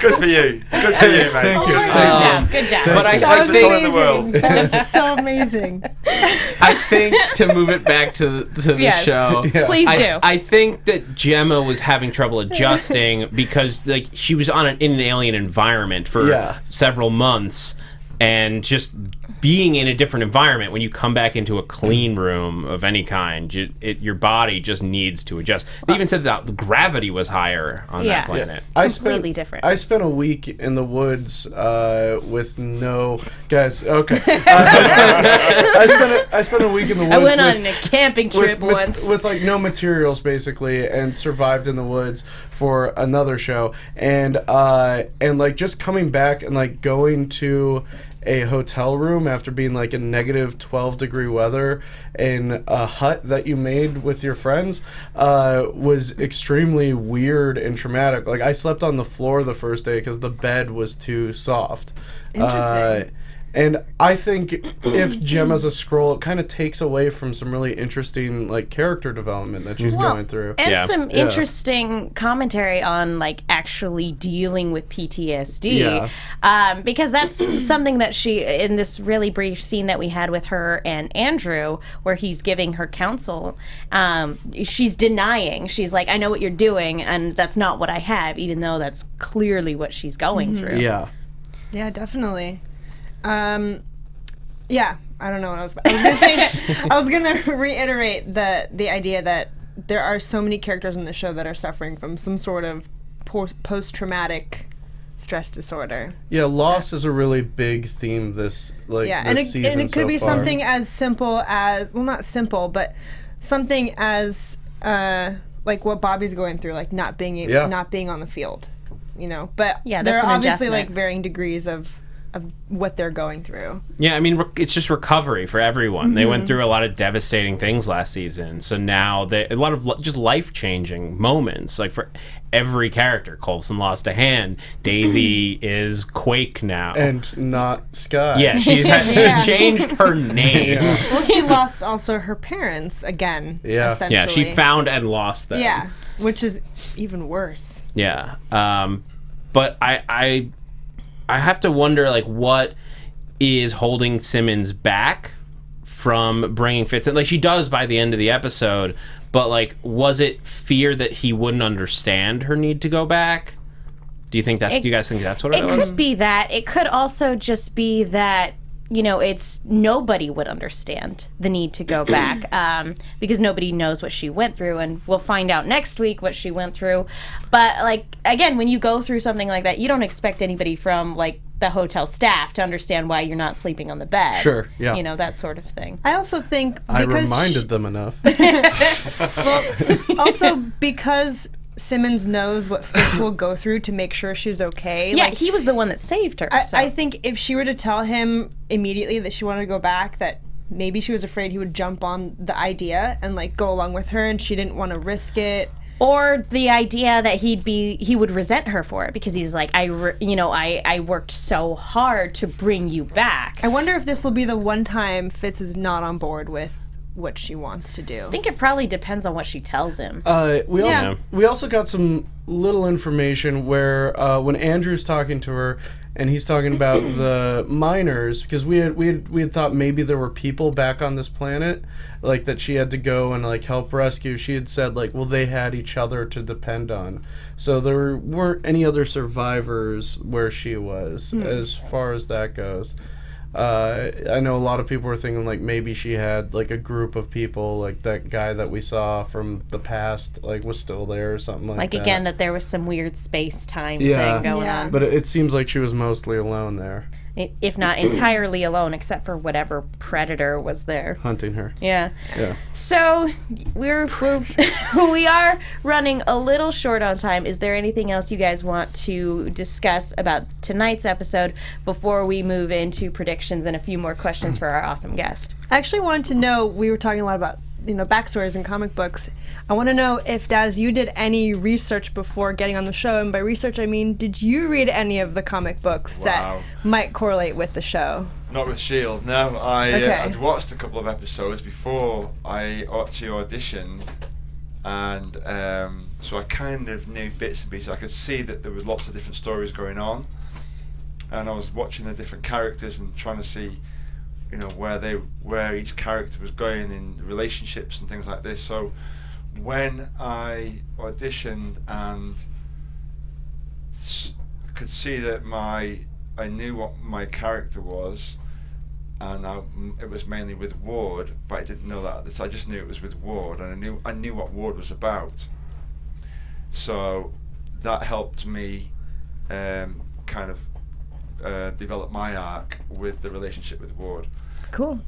Good for you. Good for you, mate. Thank you. Good job. Good job. But I Thanks for think telling the world. That was so amazing. I think to move it back to the Yes. show. Yeah. Please do. I think that Gemma was having trouble adjusting because like she was in an alien environment for several months, and just being in a different environment, when you come back into a clean room of any kind, your body just needs to adjust. They even said that the gravity was higher on that planet. Completely different. I spent a week in the woods with no guys. Okay, I spent a week in the woods. I went on a camping trip once with like no materials basically, and survived in the woods for another show, and like just coming back and like going to a hotel room after being like in negative 12-degree weather in a hut that you made with your friends was extremely weird and traumatic. Like, I slept on the floor the first day because the bed was too soft. Interesting. And I think if Gemma's a Skrull, it kind of takes away from some really interesting like character development that she's going through. And some interesting commentary on like actually dealing with PTSD. Because that's something that she, in this really brief scene that we had with her and Andrew, where he's giving her counsel, she's denying. She's like, I know what you're doing, and that's not what I have, even though that's clearly what she's going through. Yeah, definitely. I don't know what I was gonna say that I was gonna reiterate the idea that there are so many characters in the show that are suffering from some sort of post-traumatic stress disorder. Yeah, loss is a really big theme this season and it could be so far. something as simple as, well, not simple, but something as like what Bobby's going through, like not being on the field, But Yeah, there that's are an obviously adjustment. like varying degrees of what they're going through. Yeah, I mean, it's just recovery for everyone. They went through a lot of devastating things last season, so now a lot of just life-changing moments. Like for every character, Coulson lost a hand. Daisy is Quake now, and not Sky. yeah, she changed her name. Well, she lost also her parents again. Yeah. Essentially. Yeah, she found and lost them. Yeah, which is even worse. Yeah, but I have to wonder, like, what is holding Simmons back from bringing Fitz in? Like, she does by the end of the episode, but, like, was it fear that he wouldn't understand her need to go back? Do you guys think that's what it was? It could be that. It could also just be that, it's nobody would understand the need to go back because nobody knows what she went through, and we'll find out next week what she went through. But, like, again, when you go through something like that, you don't expect anybody from, like, the hotel staff to understand why you're not sleeping on the bed. Sure, yeah. That sort of thing. I also think I because reminded them enough. also because Simmons knows what Fitz will go through to make sure she's okay. Yeah, like, he was the one that saved her. I think if she were to tell him immediately that she wanted to go back, that maybe she was afraid he would jump on the idea and like go along with her, and she didn't want to risk it. Or the idea that he would resent her for it because he's like, I worked so hard to bring you back. I wonder if this will be the one time Fitz is not on board with what she wants to do. I think it probably depends on what she tells him. We also got some little information where when Andrew's talking to her and he's talking about the miners, because we had thought maybe there were people back on this planet, like that she had to go and like help rescue. She had said like, well, they had each other to depend on, so there weren't any other survivors where she was, as far as that goes. I know a lot of people were thinking like maybe she had like a group of people, like that guy that we saw from the past like was still there or something like that. Like again, that there was some weird space-time thing going on. But it seems like she was mostly alone there. if not entirely alone, except for whatever predator was there. Hunting her. Yeah. Yeah. So we are running a little short on time. Is there anything else you guys want to discuss about tonight's episode before we move into predictions and a few more questions for our awesome guest? I actually wanted to know, we were talking a lot about, backstories in comic books. I want to know if, Daz, you did any research before getting on the show, and by research I mean, did you read any of the comic books that might correlate with the show? Not with S.H.I.E.L.D, no. I'd watched a couple of episodes before I actually auditioned, and so I kind of knew bits and pieces. I could see that there were lots of different stories going on, and I was watching the different characters and trying to see where each character was going in relationships and things like this. So when I auditioned and could see that I knew what my character was, and it was mainly with Ward, but I didn't know that at the time. I just knew it was with Ward, and I knew what Ward was about. So that helped me kind of develop my arc with the relationship with Ward. Cool.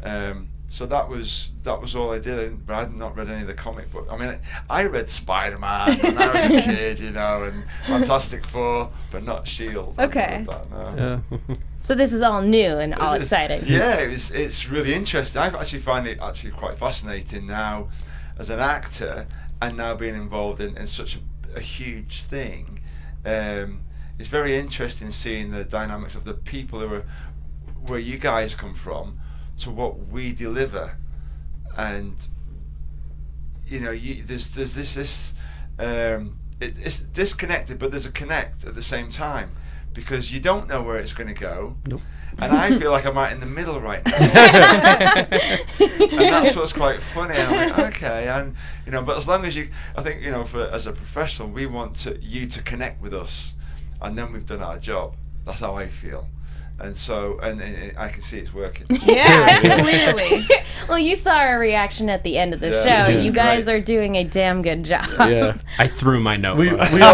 So that was all I did, but I had not read any of the comic book. I mean, I read Spider-Man when I was a kid, and Fantastic Four, but not S.H.I.E.L.D. Okay. No. Yeah. So this is all new and all exciting. Yeah, it's really interesting. I actually find it quite fascinating now as an actor, and now being involved in such a huge thing. It's very interesting seeing the dynamics of the people who are where you guys come from to what we deliver, and there's this it's disconnected, but there's a connect at the same time, because you don't know where it's going to go. Nope. And I feel like I'm right in the middle right now. And that's what's quite funny. I'm like, okay, and but as long as I think as a professional, we want you to connect with us, and then we've done our job. That's how I feel. And so, and I can see it's working. Yeah, clearly. Well, you saw our reaction at the end of the show. You guys are doing a damn good job. Yeah. I threw my notebook. We all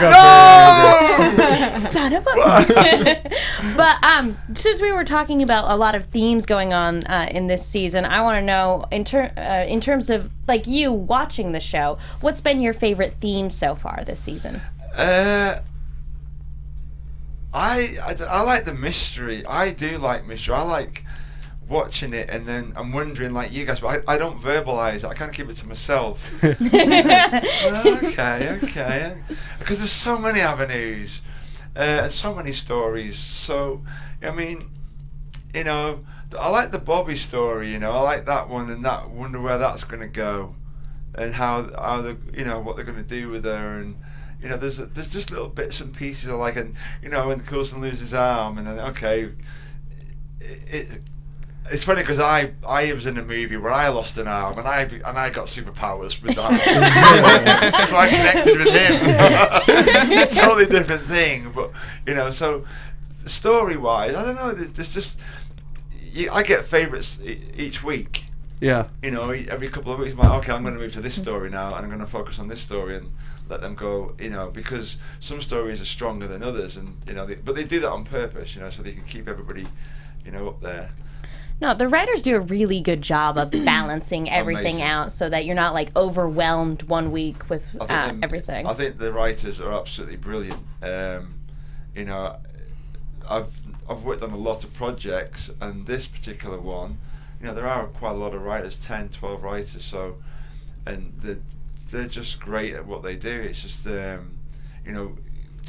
got Son of a... But since we were talking about a lot of themes going on in this season, I want to know, in terms of, like, you watching the show, what's been your favorite theme so far this season? I like the mystery. I do like mystery. I like watching it, and then I'm wondering, like you guys, but I don't verbalize it. I kind of keep it to myself. Okay. Because there's so many avenues and so many stories. So, I mean, I like the Bobby story. I like that one, and that wonder where that's going to go, and how the what they're going to do with her, and. There's just little bits and pieces I like, and when Coulson loses his arm, and then it's funny because I was in a movie where I lost an arm, and I got superpowers with that, so I connected with him. Totally different thing, but so story wise, I don't know. There's just I get favourites each week. Yeah. Every couple of weeks, I'm like, okay, I'm going to move to this story now, and I'm going to focus on this story and let them go. Because some stories are stronger than others, and but they do that on purpose, so they can keep everybody, up there. No, the writers do a really good job of balancing everything out so that you're not like overwhelmed one week with everything. I think the writers are absolutely brilliant. I've worked on a lot of projects, and this particular one. There are quite a lot of writers, 10, 12 writers, so, and they're just great at what they do. It's just, to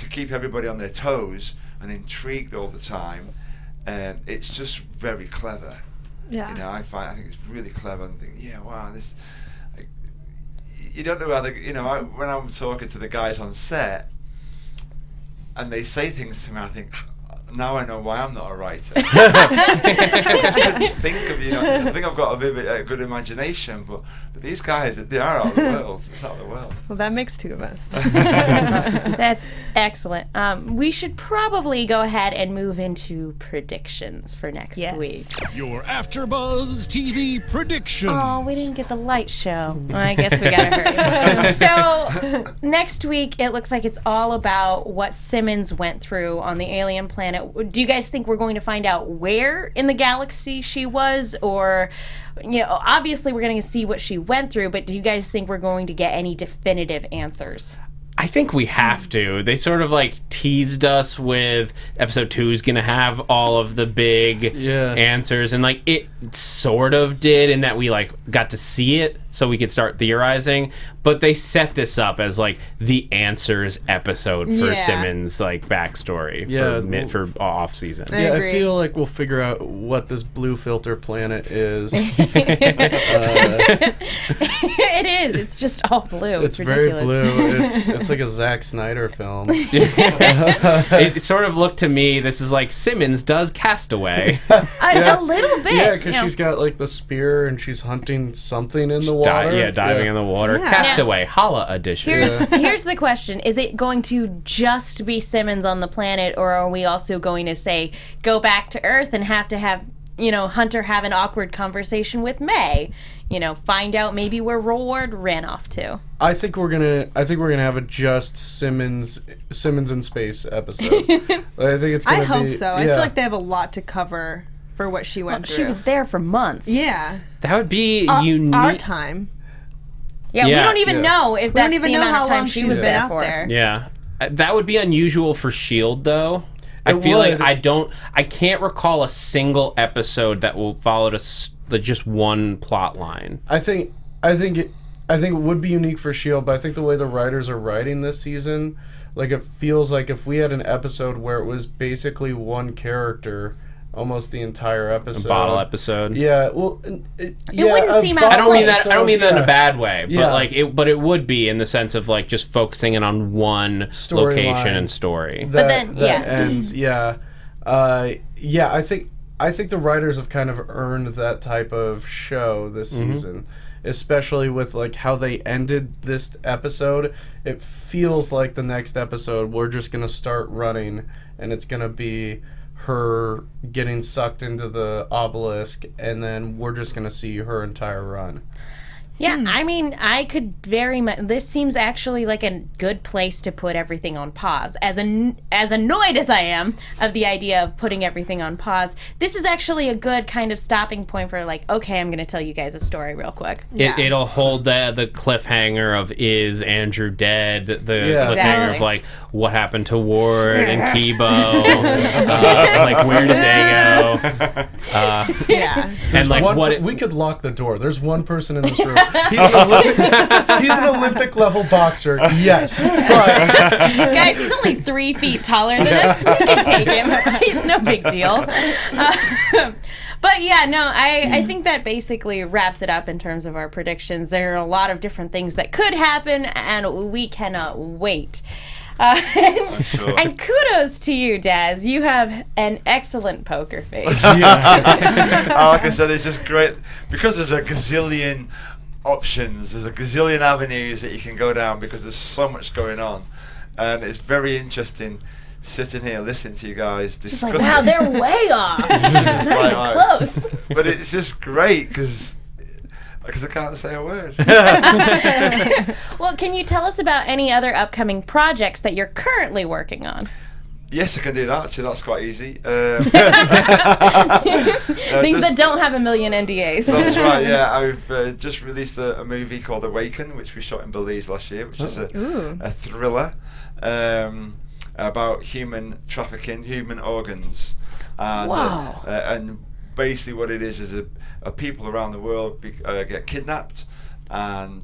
keep everybody on their toes and intrigued all the time, it's just very clever. Yeah. I think it's really clever, and think, yeah, wow, this, you don't know how when I'm talking to the guys on set, and they say things to me, I think, now I know why I'm not a writer. I just couldn't think of, I think I've got a good imagination, but these guys, they are out of the world. It's out of the world. Well, that makes two of us. That's excellent. We should probably go ahead and move into predictions for next week. Your AfterBuzz TV prediction. Oh, we didn't get the light show. Well, I guess we gotta hurry. So next week, it looks like it's all about what Simmons went through on the alien planet planet. Do you guys think we're going to find out where in the galaxy she was, or, obviously we're going to see what she went through, but do you guys think we're going to get any definitive answers? I think we have to. They sort of teased us with episode 2 is going to have all of the big answers, and it sort of did in that we got to see it so we could start theorizing, but they set this up as the answers episode for Simmons backstory for off season. I feel like we'll figure out what this blue filter planet is. It is. It's just all blue. It's ridiculous. Very blue. It's like a Zack Snyder film. It sort of looked to me, this is like Simmons does Castaway. A little bit. Yeah, because she's got the spear and she's hunting something in the water. Diving in the water. Yeah. Castaway, Hala edition. Here's the question. Is it going to just be Simmons on the planet, or are we also going to say, go back to Earth and have Hunter have an awkward conversation with May? Find out maybe where Ward ran off to. I think we're gonna have a just Simmons in space episode. I think it's gonna be. I hope so. I feel like they have a lot to cover for what she went through. She was there for months. Yeah. That would be unique. Our time. Yeah, we don't even know if that's the amount of time she was been there out for. there. Yeah. That would be unusual for S.H.I.E.L.D. though. I feel like I can't recall a single episode that will follow just one plot line. I think it would be unique for S.H.I.E.L.D., but I think the way the writers are writing this season, it feels like if we had an episode where it was basically one character almost the entire episode. A bottle episode. Yeah, well, it wouldn't seem out I don't mean that in a bad way, but but it would be in the sense of just focusing in on one location and story. That ends. I think the writers have kind of earned that type of show this season, especially with how they ended this episode. It feels like the next episode we're just gonna start running, and it's gonna be her getting sucked into the obelisk, and then we're just gonna see her entire run. Yeah, I mean, I could very much. This seems actually like a good place to put everything on pause. As annoyed as I am of the idea of putting everything on pause, this is actually a good kind of stopping point for okay, I'm going to tell you guys a story real quick. It'll hold the cliffhanger of is Andrew dead? The cliffhanger of what happened to Ward and Kibo? Where did they go? And we could lock the door. There's one person in this room. He's an Olympic level boxer, yes, but guys, he's only 3 feet taller than us. We can take him. It's no big deal. But I think that basically wraps it up in terms of our predictions. There are a lot of different things that could happen, and we cannot wait. And kudos to you, Daz. You have an excellent poker face. Like I said, it's just great because there's a gazillion options, there's a gazillion avenues that you can go down because there's so much going on, and it's very interesting sitting here listening to you guys discuss. Wow, they're way off. Close. But it's just great because I can't say a word. Well, can you tell us about any other upcoming projects that you're currently working on? Yes, I can do that. Actually, that's quite easy. Things that don't have a million NDAs. That's right. Yeah, I've just released a movie called Awaken, which we shot in Belize last year, which is a thriller about human trafficking, human organs, and wow. And basically what it is a people around the world get kidnapped and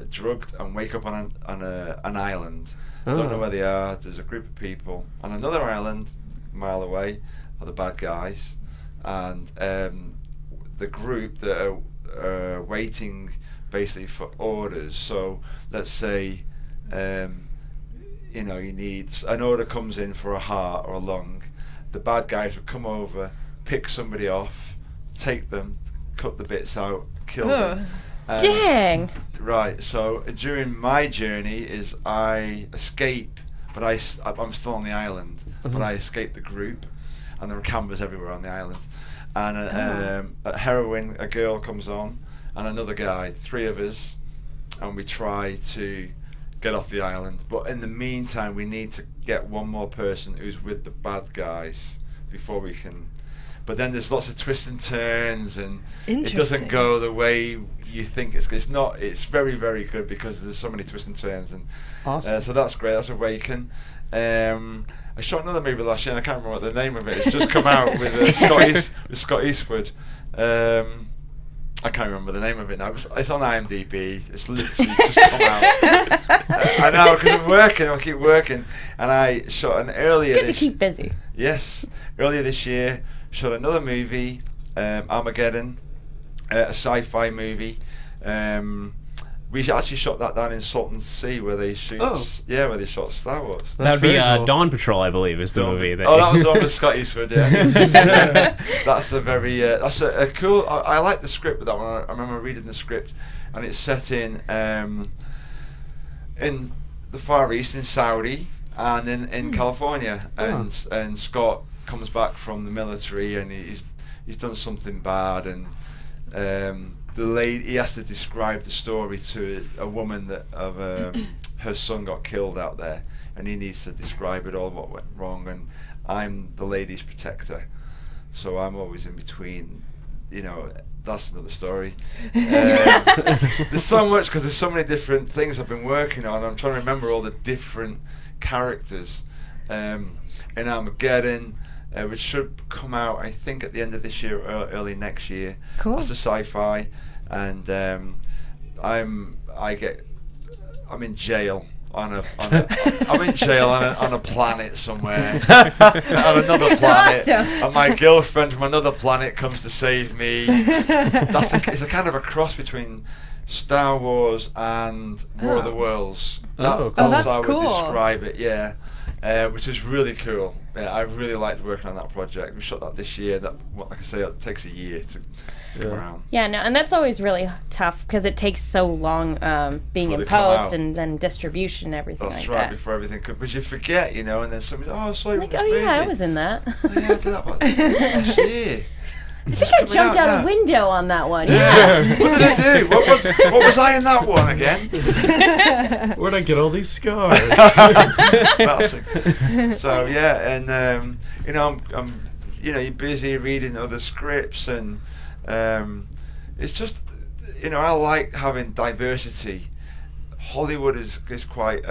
drugged and wake up on an island. Don't know where they are. There's a group of people on another island a mile away are the bad guys, and the group that are waiting basically for orders. So let's say you need an order comes in for a heart or a lung. The bad guys would come over, pick somebody off, take them, cut the bits out, kill them. Dang. Right, so during my journey is I escape, but I'm still on the island, but I escape the group, and there are cameras everywhere on the island, and a heroine, a girl comes on, and another guy, 3 of us, and we try to get off the island. But in the meantime, we need to get one more person who's with the bad guys before we can. But then there's lots of twists and turns, and it doesn't go the way you think it's not. It's very, very good because there's so many twists and turns, and Awesome. so that's great. That's Awaken. I shot another movie last year, and I can't remember what the name of it. It's just come out with Scott Eastwood. I can't remember the name of it now. It's on IMDb. It's literally just come out. I know, because I'm working. I keep working, and I shot an earlier. It's good to keep busy. Yes, earlier this year, shot another movie, Armageddon, a sci-fi movie. We actually shot that down in Salton Sea, where they shoot. Yeah, where they shot Star Wars. That'd be cool. Dawn Patrol, I believe, is the movie. That was on with Scott Eastwood. Yeah, that's a very that's a cool. I like the script with that one. I remember reading the script, and it's set in the Far East, in Saudi, and in California. And Scott comes back from the military, and he's done something bad, and the lady, he has to describe the story to a woman that her son got killed out there, and he needs to describe it all, what went wrong, and I'm the lady's protector, so I'm always in between. That's another story. There's so much, because there's so many different things I've been working on. I'm trying to remember all the different characters in Armageddon, which should come out, I think, at the end of this year or early next year. Cool. That's a sci-fi, and I'm in jail on a planet somewhere, on another planet, awesome. and my girlfriend from another planet comes to save me. It's a kind of a cross between Star Wars and War of the Worlds. That's that's how I would cool. describe it. Yeah. Which is really cool. Yeah, I really liked working on that project. We shot that this year. That, like I say, it takes a year to come around. Yeah, no, and that's always really tough because it takes so long being Before in they come post out. and then distribution and everything That's like right, that. before everything comes. But you forget, and then somebody, I saw you Like, in this oh yeah, I movie. was in that. Oh, yeah, I did that one last year. I think I jumped out a window on that one. Yeah. What did I do? What was I in that one again? Where'd I get all these scars? So yeah, and I'm you're busy reading other scripts, and it's just I like having diversity. Hollywood is quite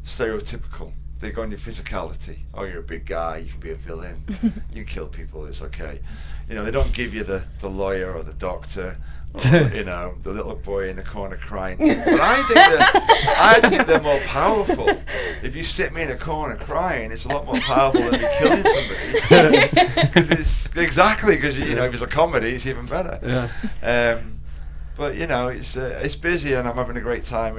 stereotypical. They go on your physicality. Oh, you're a big guy, you can be a villain, you can kill people, it's okay. They don't give you the lawyer or the doctor, or, the little boy in the corner crying. But I think they're more powerful. If you sit me in a corner crying, it's a lot more powerful than me killing somebody. Because if it's a comedy, it's even better. Yeah. But it's busy, and I'm having a great time,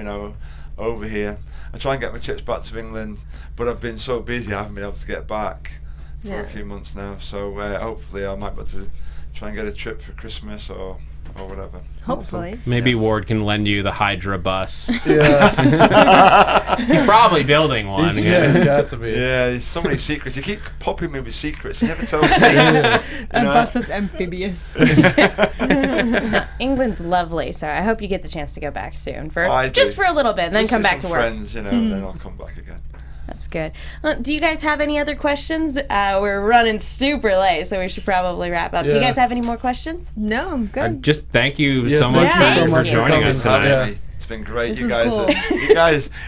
over here. I try and get my trips back to England, but I've been so busy I haven't been able to get back for a few months now. So hopefully I might be able to try and get a trip for Christmas or whatever. Hopefully. Maybe Ward can lend you the Hydra bus. Yeah. He's probably building one. It's got to be. Yeah, there's so many secrets. You keep popping me with secrets. You never tell me. A bus that's amphibious. No, England's lovely, so I hope you get the chance to go back soon for a little bit, and then Just come see back to some work. friends, then I'll come back again. That's good. Do you guys have any other questions? We're running super late, so we should probably wrap up. Do you Yeah. guys have any more questions? No, I'm good. Just thank you Yeah, so much thank you so for much for joining us Having tonight. me. It's been great. This You is guys, cool.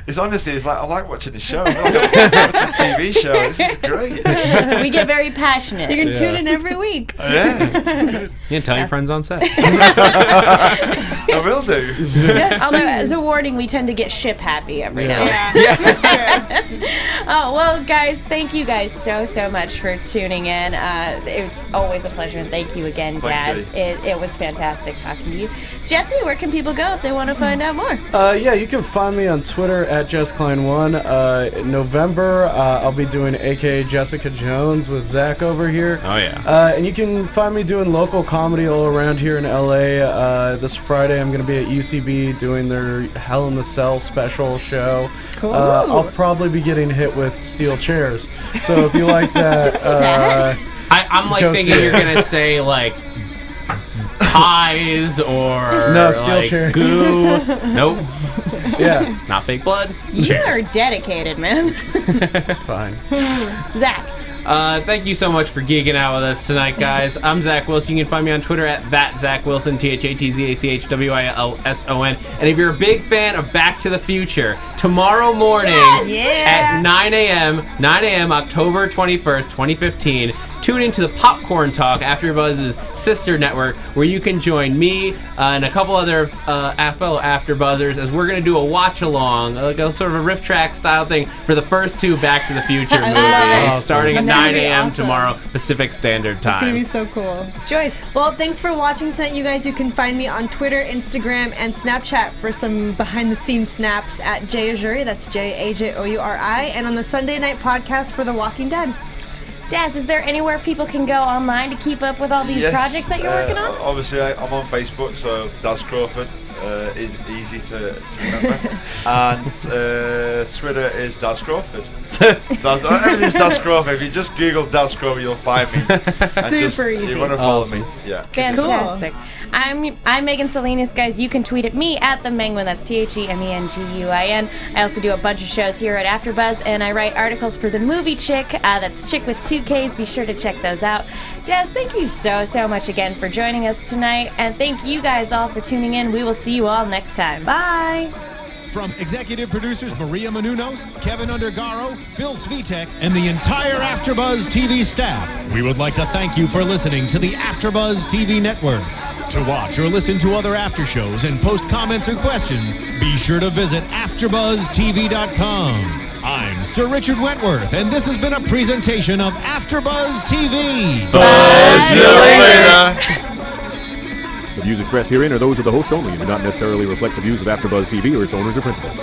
it's honestly, it's like I like watching the show. I like watching a TV show. This is great. We get very passionate. You can tune in every week. Yeah. Yeah, tell your friends on set. I will do. Although, as a warning, we tend to get ship happy every now and then. Yeah, that's true. Oh, well, guys, thank you guys so much for tuning in. It's always a pleasure, and thank you again, Daz. Thank It was fantastic talking to you. Jesse, where can people go if they want to find out more? Yeah, you can find me on Twitter at JessKlein1. In November, I'll be doing AKA Jessica Jones with Zach over here. Oh, yeah. And you can find me doing local comedy all around here in LA. This Friday, I'm going to be at UCB doing their Hell in the Cell special show. Cool. I'll probably be getting hit with steel chairs. So if you like that, that. I'm like Go thinking see you're it. going to say, like, pies or No, steel like chairs. goo. Nope. Yeah, Not fake blood. You Chairs. are dedicated, man. it's fine. Zach. Thank you so much for geeking out with us tonight, guys. I'm Zach Wilson. You can find me on Twitter at @ZachWilson, ThatzachWilson. And if you're a big fan of Back to the Future, tomorrow morning at 9 a.m., October 21st, 2015, tune into the Popcorn Talk, AfterBuzz's sister network, where you can join me and a couple other fellow AfterBuzzers as we're going to do a watch-along, like a sort of a riff track style thing for the first 2 Back to the Future movies, starting at 9 a.m. tomorrow Pacific Standard Time. It's gonna be so cool. Joyce. Well, thanks for watching tonight, you guys. You can find me on Twitter, Instagram, and Snapchat for some behind-the-scenes snaps at Ajouri. That's Jajouri, and on the Sunday night podcast for The Walking Dead. Daz, is there anywhere people can go online to keep up with all these projects that you're working on? Obviously, I'm on Facebook, so Daz Crawford is easy to remember. And Twitter is Daz Crawford. Everything's Daz Crawford. If you just Google Daz Crawford, you'll find me. Super easy. You want to follow me. Yeah. Fantastic. I'm Megan Salinas, guys. You can tweet at me at the Menguin. That's TheMenguin. I also do a bunch of shows here at AfterBuzz, and I write articles for the Movie Chick. That's Chick with 2 Ks. Be sure to check those out. Daz, thank you so much again for joining us tonight, and thank you guys all for tuning in. We will see you all next time. Bye. From executive producers Maria Menounos, Kevin Undergaro, Phil Svitek, and the entire AfterBuzz TV staff, we would like to thank you for listening to the AfterBuzz TV network. To watch or listen to other after shows and post comments or questions, be sure to visit AfterBuzzTV.com. I'm Sir Richard Wentworth, and this has been a presentation of AfterBuzz TV. See you later. The views expressed herein are those of the hosts only and do not necessarily reflect the views of AfterBuzz TV or its owners or principals.